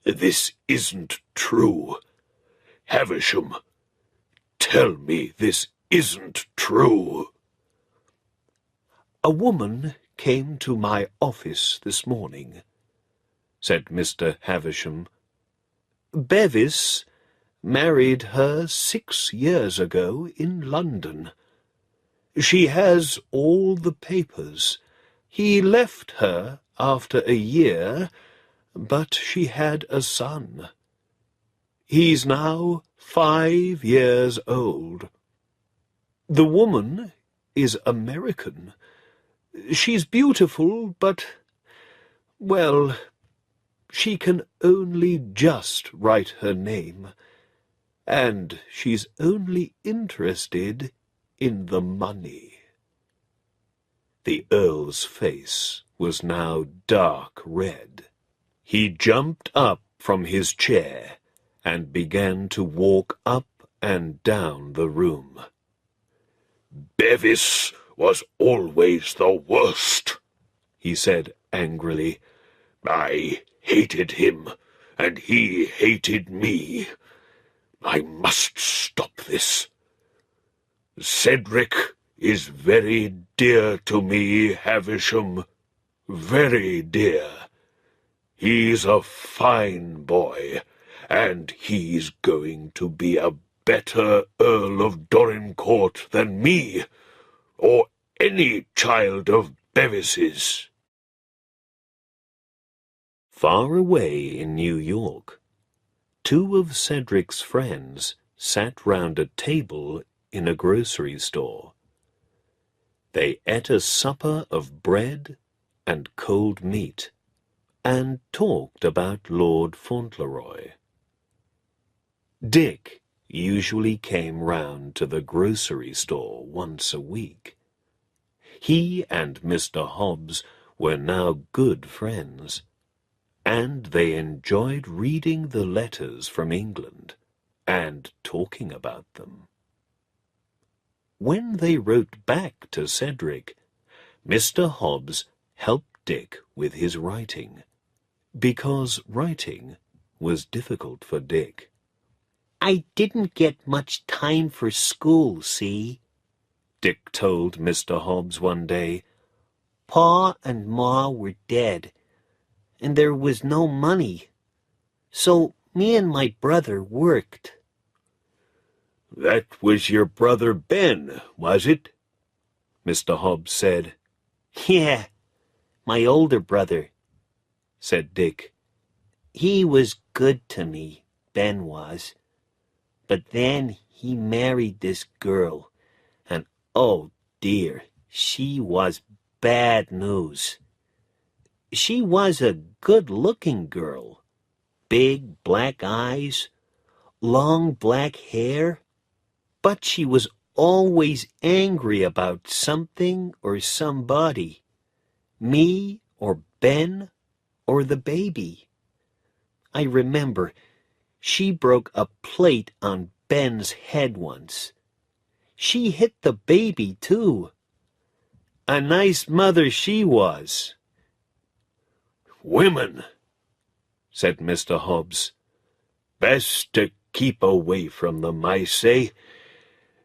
This isn't true. Havisham, tell me this isn't true. A woman came to my office this morning, said Mr. Havisham. Bevis married her 6 years ago in London. She has all the papers. He left her after a year, but she had a son. He's now 5 years old. The woman is American. She's beautiful, but, well, she can only just write her name, and she's only interested in the money. The Earl's face was now dark red. He jumped up from his chair and began to walk up and down the room. Bevis was always the worst, he said angrily. I hated him, and he hated me. I must stop this. Cedric is very dear to me, Havisham, very dear. He's a fine boy, and he's going to be a better Earl of Dorincourt than me, or any child of Bevis's. Far away in New York, 2 of Cedric's friends sat round a table in a grocery store. They ate a supper of bread and cold meat, and talked about Lord Fauntleroy. Dick usually came round to the grocery store once a week. He and Mr. Hobbs were now good friends, and they enjoyed reading the letters from England and talking about them. When they wrote back to Cedric, Mr. Hobbs helped Dick with his writing, because writing was difficult for Dick. I didn't get much time for school, see? Dick told Mr. Hobbs one day. Pa and Ma were dead, and there was no money, so me and my brother worked. That was your brother Ben, was it? Mr. Hobbs said. Yeah, my older brother, said Dick. He was good to me, Ben was. But then he married this girl, and oh dear, she was bad news. She was a good-looking girl, big black eyes, long black hair, but she was always angry about something or somebody, me or Ben or the baby. I remember she broke a plate on Ben's head once. She hit the baby, too. A nice mother she was. Women, said Mr. Hobbs. Best to keep away from them, I say.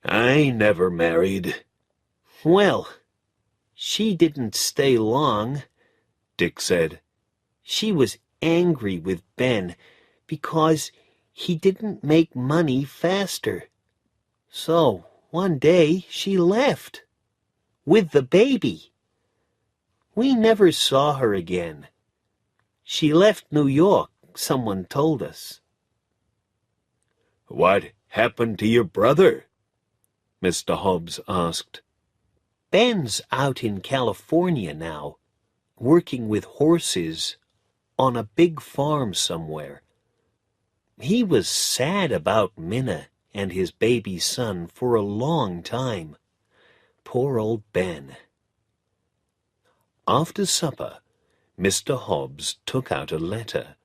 I never married. Well, she didn't stay long, Dick said. She was angry with Ben because he didn't make money faster. So one day she left, with the baby. We never saw her again. She left New York, someone told us. What happened to your brother? Mr. Hobbs asked. "Ben's out in California now, working with horses on a big farm somewhere. He was sad about Minna and his baby son for a long time. Poor old Ben." After supper, Mr. Hobbs took out a letter.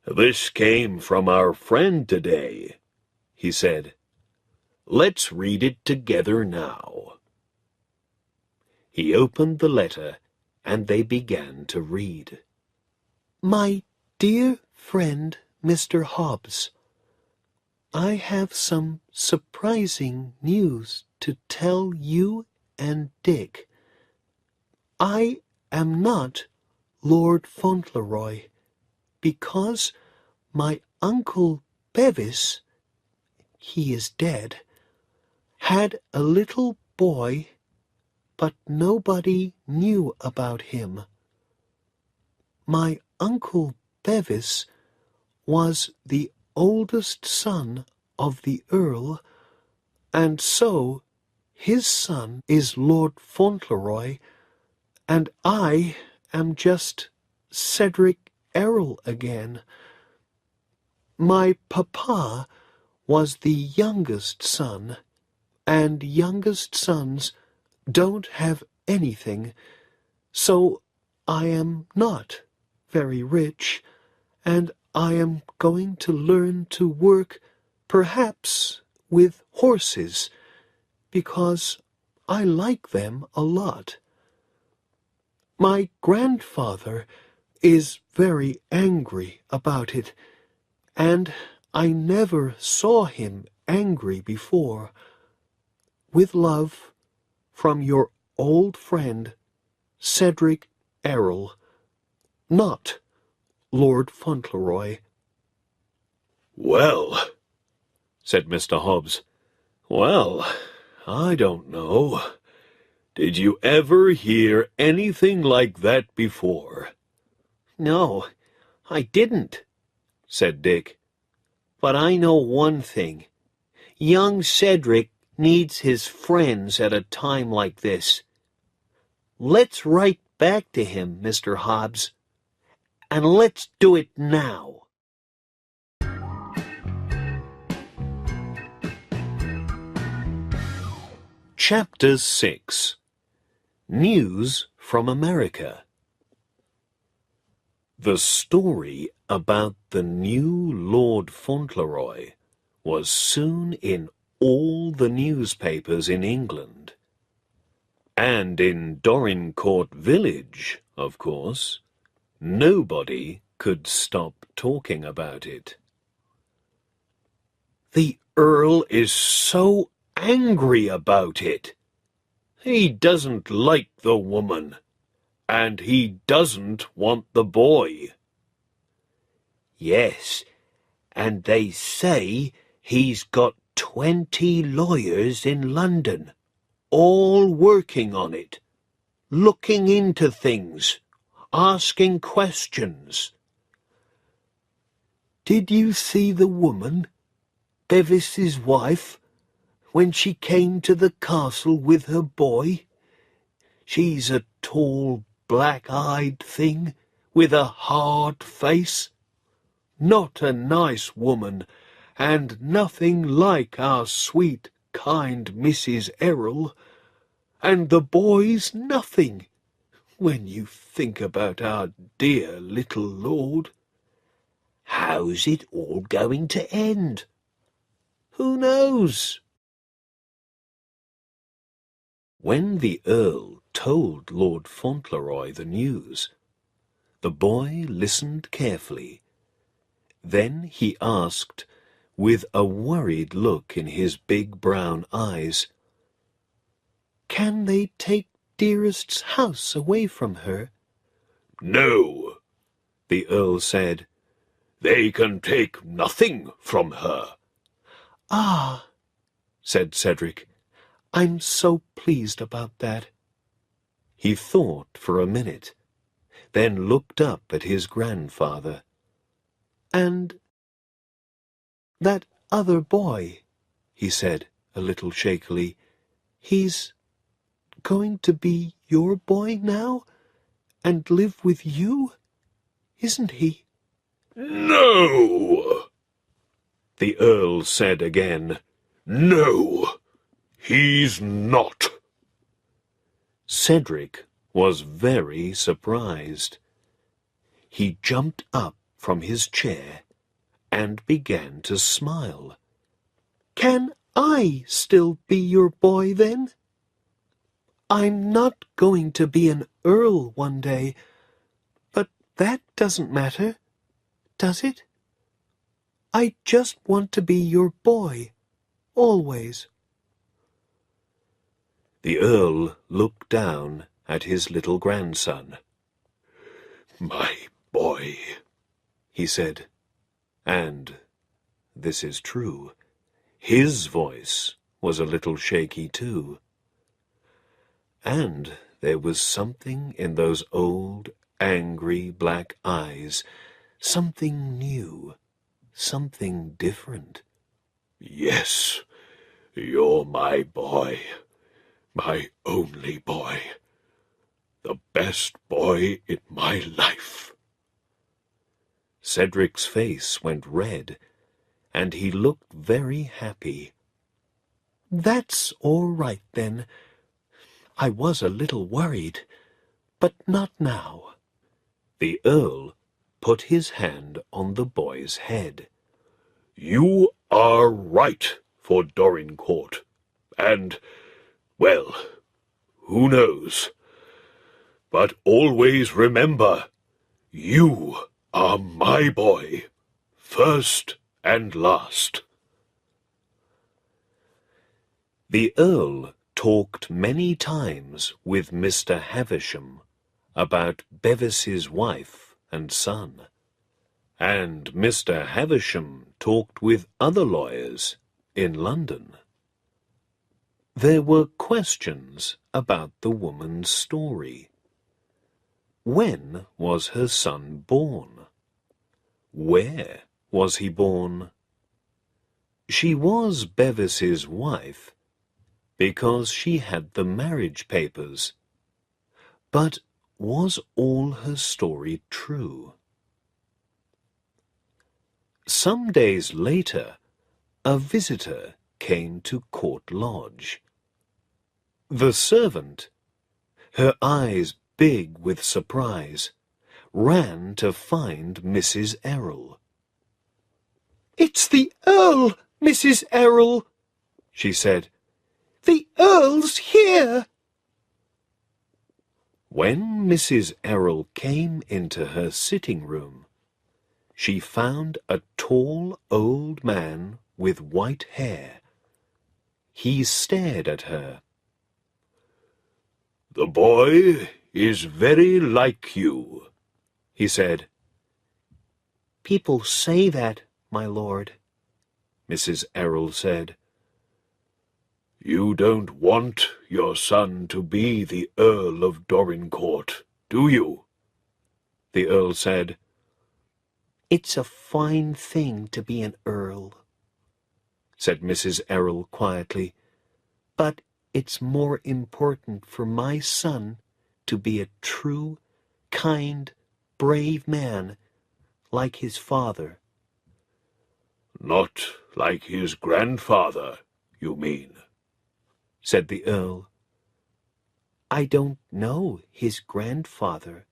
"This came from our friend today," he said. "Let's read it together now." He opened the letter, and they began to read. My dear friend, Mr. Hobbs, I have some surprising news to tell you and Dick. I am not Lord Fauntleroy, because my Uncle Bevis, he is dead, had a little boy, but nobody knew about him. My Uncle Bevis was the oldest son of the Earl, and so his son is Lord Fauntleroy, and I am just Cedric Errol again. My papa was the youngest son, and youngest sons don't have anything, so I am not very rich, and I am going to learn to work, perhaps with horses, because I like them a lot. My grandfather is very angry about it, and I never saw him angry before. With love, from your old friend, Cedric Errol, not Lord Fauntleroy. "Well," said Mr. Hobbs, "well, I don't know. Did you ever hear anything like that before?" "No, I didn't," said Dick. "But I know one thing. Young Cedric needs his friends at a time like this. Let's write back to him, Mr. Hobbs, and let's do it now." Chapter 6. News from America. The story about the new Lord Fauntleroy was soon in all the newspapers in England. And in Dorincourt village, of course, nobody could stop talking about it. "The Earl is so angry about it. He doesn't like the woman, and he doesn't want the boy." "Yes, and they say he's got 20 lawyers in London, all working on it, looking into things, asking questions." Did you see the woman, Bevis's wife, when she came to the castle with her boy? She's a tall, black-eyed thing with a hard face. Not a nice woman, and nothing like our sweet, kind Mrs. Errol. And the boy's nothing, when you think about our dear little lord. How's it all going to end? Who knows? When the Earl told Lord Fauntleroy the news, the boy listened carefully. Then he asked, with a worried look in his big brown eyes, "Can they take dearest's house away from her?" "No," the Earl said. "They can take nothing from her." "Ah," said Cedric, "I'm so pleased about that." He thought for a minute, then looked up at his grandfather. "And that other boy," he said. a little shakily. He's going to be your boy now, and live with you, isn't he? No! The Earl said again. No, he's not. Cedric was very surprised. He jumped up from his chair and began to smile. Can I still be your boy then? I'm not going to be an earl one day, but that doesn't matter, does it? I just want to be your boy, always. The Earl looked down at his little grandson. My boy, he said, and, this is true, his voice was a little shaky too. And there was something in those old, angry black eyes, something new, something different. Yes, you're my boy, my only boy, the best boy in my life. Cedric's face went red, and he looked very happy. That's all right, then. I was a little worried, but not now. The Earl put his hand on the boy's head. You are right for Dorincourt, and, well, who knows? But always remember, you are my boy, first and last. The Earl talked many times with Mr. Havisham about Bevis's wife and son, and Mr. Havisham talked with other lawyers in London. There were questions about the woman's story. When was her son born? Where was he born? She was Bevis's wife because she had the marriage papers. But was all her story true? Some days later, a visitor came to Court Lodge. The servant, her eyes big with surprise, ran to find Mrs. Errol. It's the Earl, Mrs. Errol, she said. The Earl's here. When Mrs. Errol came into her sitting room, she found a tall old man with white hair. He stared at her. The boy is very like you, he said. People say that, my lord, Mrs. Errol said. You don't want your son to be the Earl of Dorincourt, do you? The Earl said. It's a fine thing to be an earl, said Mrs. Errol quietly, but it's more important for my son to be a true, kind, brave man like his father. Not like his grandfather, you mean, said the Earl. I don't know his grandfather.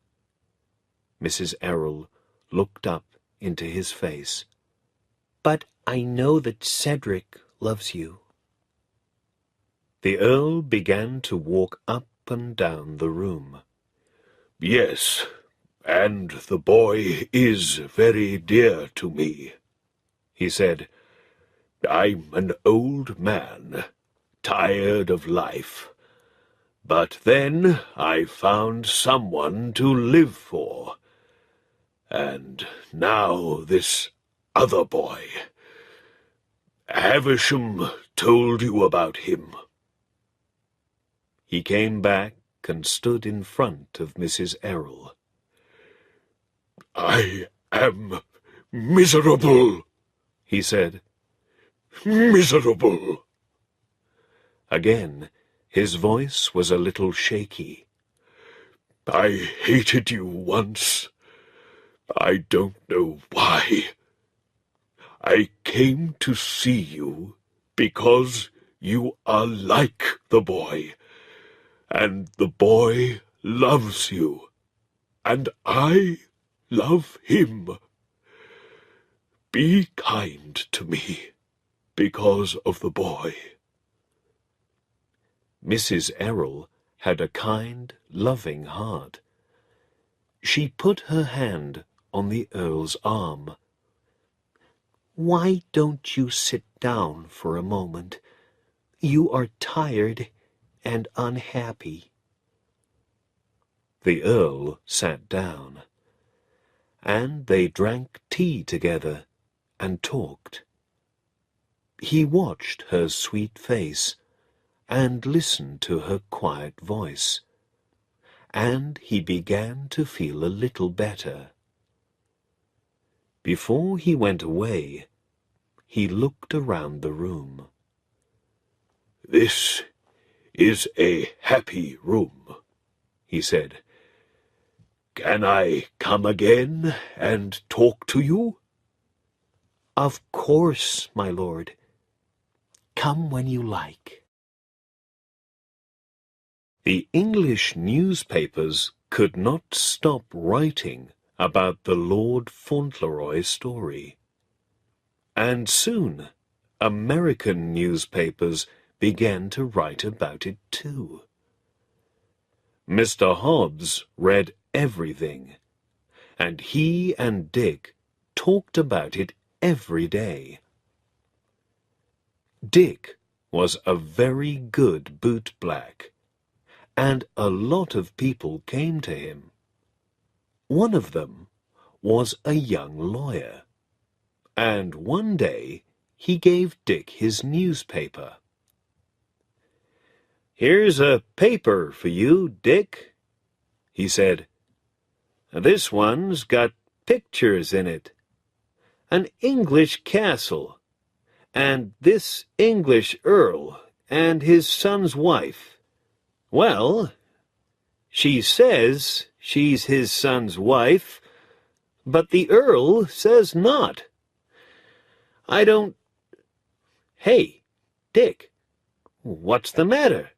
Mrs. Errol looked up into his face. But I know that Cedric loves you. The Earl began to walk up and down the room. Yes, and the boy is very dear to me, he said. I'm an old man, tired of life. But then I found someone to live for. And now this other boy. Havisham told you about him. He came back and stood in front of Mrs. Errol. I am miserable, he said. Miserable. Again, his voice was a little shaky. "I hated you once. I don't know why. I came to see you because you are like the boy, and the boy loves you, and I love him. Be kind to me because of the boy." Mrs. Errol had a kind, loving heart. She put her hand on the Earl's arm. "Why don't you sit down for a moment? You are tired and unhappy." The Earl sat down, and they drank tea together and talked. He watched her sweet face and listened to her quiet voice, and he began to feel a little better. Before he went away, he looked around the room. "This is a happy room," he said. "Can I come again and talk to you?" "Of course, my lord. Come when you like." The English newspapers could not stop writing about the Lord Fauntleroy story. And soon American newspapers began to write about it too. Mr. Hobbs read everything, and he and Dick talked about it every day. Dick was a very good bootblack, and a lot of people came to him. One of them was a young lawyer, and one day he gave Dick his newspaper. "Here's a paper for you, Dick," he said. "This one's got pictures in it. An English castle, and this English earl and his son's wife. Well, she says she's his son's wife, but the earl says not. I don't... Hey, Dick, what's the matter?"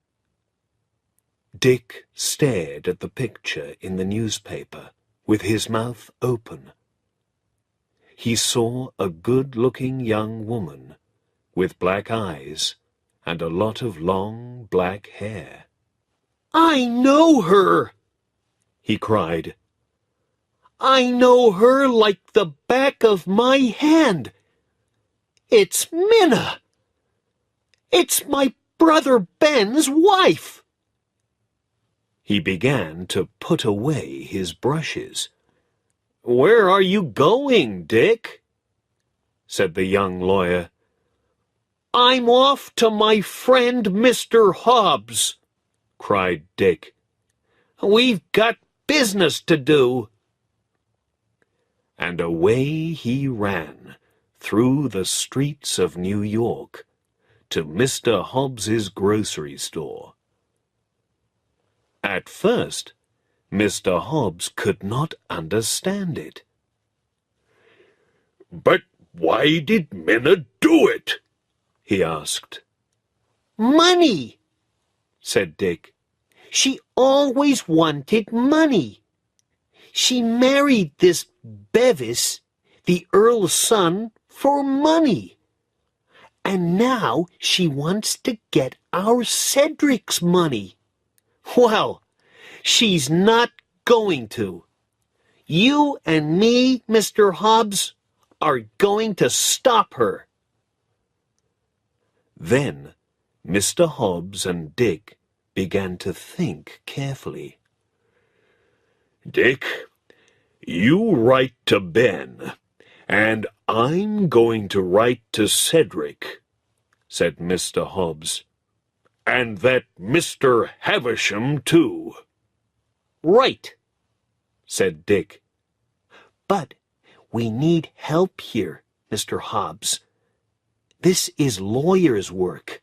Dick stared at the picture in the newspaper with his mouth open. He saw a good-looking young woman with black eyes and a lot of long black hair. "I know her!" he cried. "I know her like the back of my hand. It's Minna! It's my brother Ben's wife!" He began to put away his brushes. "Where are you going, Dick?" said the young lawyer. "I'm off to my friend Mr. Hobbs," cried Dick. "We've got business to do." And away he ran through the streets of New York to Mr. Hobbs's grocery store. At first, Mr. Hobbs could not understand it. "But why did Minna do it?" he asked. "Money," said Dick. "She always wanted money. She married this Bevis, the Earl's son, for money. And now she wants to get our Cedric's money. Well, she's not going to. You and me, Mr. Hobbs, are going to stop her." Then Mr. Hobbs and Dick began to think carefully. "Dick, you write to Ben, and I'm going to write to Cedric," said Mr. Hobbs. "And that Mr. Havisham, too." "Right," said Dick. "But we need help here, Mr. Hobbs. This is lawyer's work."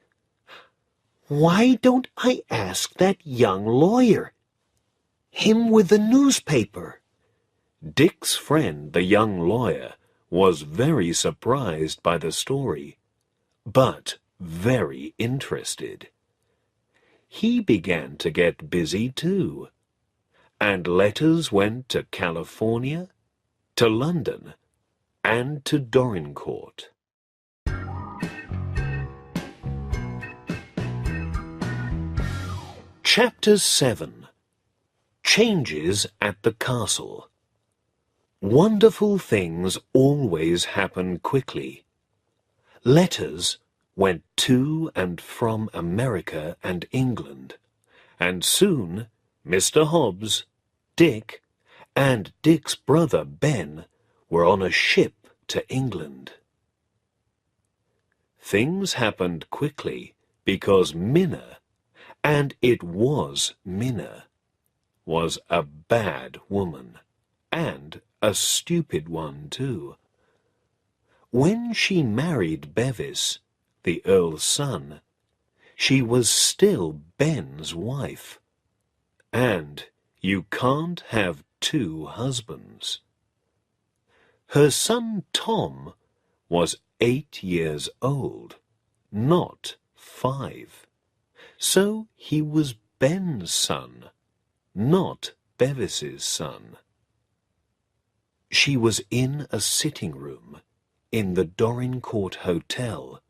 Why don't I ask that young lawyer? Him with the newspaper. Dick's friend, the young lawyer, was very surprised by the story, but very interested. He began to get busy too, and letters went to California, to London, and to Dorincourt. Chapter 7. Changes at the Castle. Wonderful things always happen quickly. Letters went to and from America and England, and soon Mr. Hobbs, Dick, and Dick's brother Ben were on a ship to England. Things happened quickly because Minna, and it was Minna, was a bad woman, and a stupid one too. When she married Bevis, the Earl's son, she was still Ben's wife. And you can't have two husbands. Her son Tom was 8 years old, not 5. So he was Ben's son, not Bevis's son. She was in a sitting room in the Dorincourt Hotel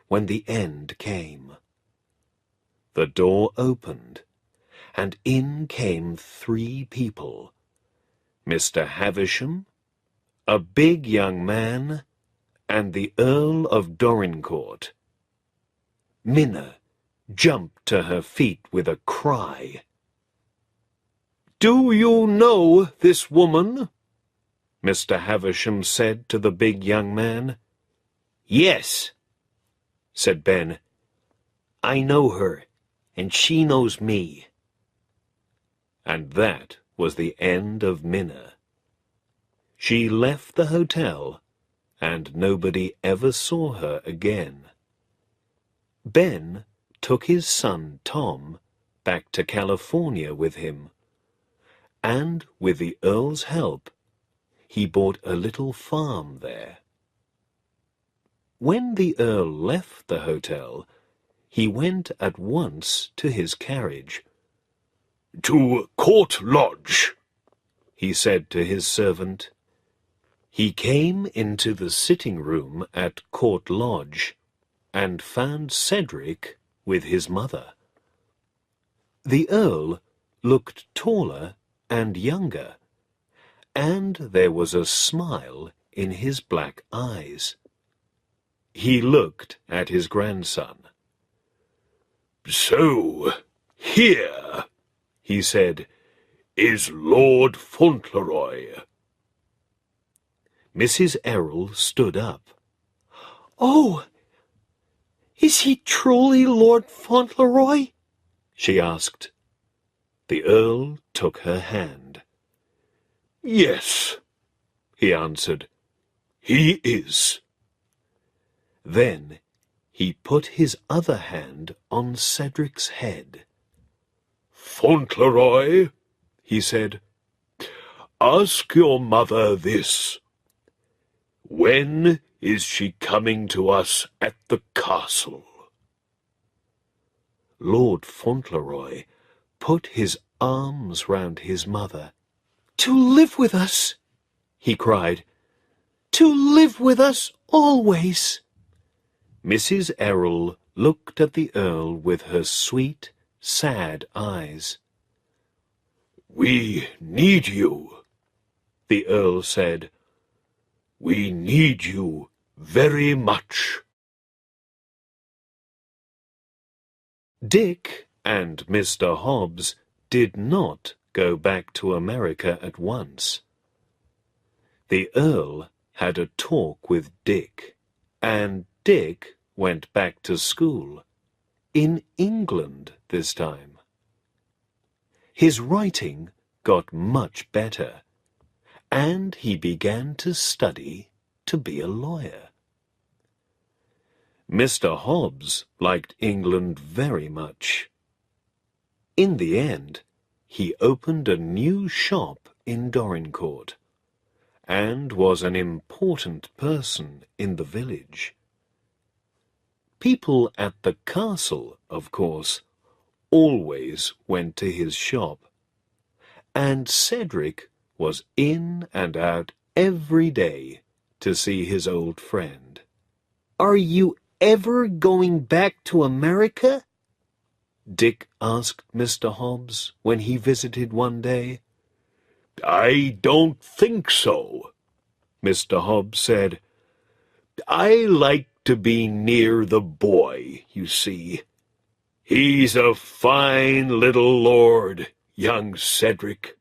when the end came. The door opened, and in came 3 people. Mr. Havisham, a big young man, and the Earl of Dorincourt. Minna jumped to her feet with a cry. "Do you know this woman?" Mr. Havisham said to the big young man. "Yes," said Ben. "I know her, and she knows me." And that was the end of Minna. She left the hotel, and nobody ever saw her again. Ben took his son Tom back to California with him, and with the Earl's help, he bought a little farm there. When the Earl left the hotel, he went at once to his carriage. "To Court Lodge," he said to his servant. He came into the sitting room at Court Lodge and found Cedric with his mother. The Earl looked taller and younger, and there was a smile in his black eyes. He looked at his grandson. "So, here," he said, "is Lord Fauntleroy." Mrs. Errol stood up. "Oh, is he truly Lord Fauntleroy?" she asked. The Earl took her hand. "Yes," he answered, "he is." Then he put his other hand on Cedric's head. "Fauntleroy," he said, "ask your mother this. When is she coming to us at the castle?" Lord Fauntleroy put his arms round his mother. "To live with us," he cried. "To live with us always." Mrs. Errol looked at the Earl with her sweet, sad eyes. "We need you," the Earl said. "We need you very much." Dick and Mr. Hobbs did not go back to America at once. The Earl had a talk with Dick, and Dick went back to school, in England this time. His writing got much better, and he began to study to be a lawyer. Mr. Hobbs liked England very much. In the end, he opened a new shop in Dorincourt, and was an important person in the village. People at the castle, of course, always went to his shop, and Cedric was in and out every day to see his old friend. Are you ever going back to America? Dick asked Mr. Hobbs when he visited one day. I don't think so, Mr. Hobbs said. I like to be near the boy, you see. He's a fine little lord, young Cedric.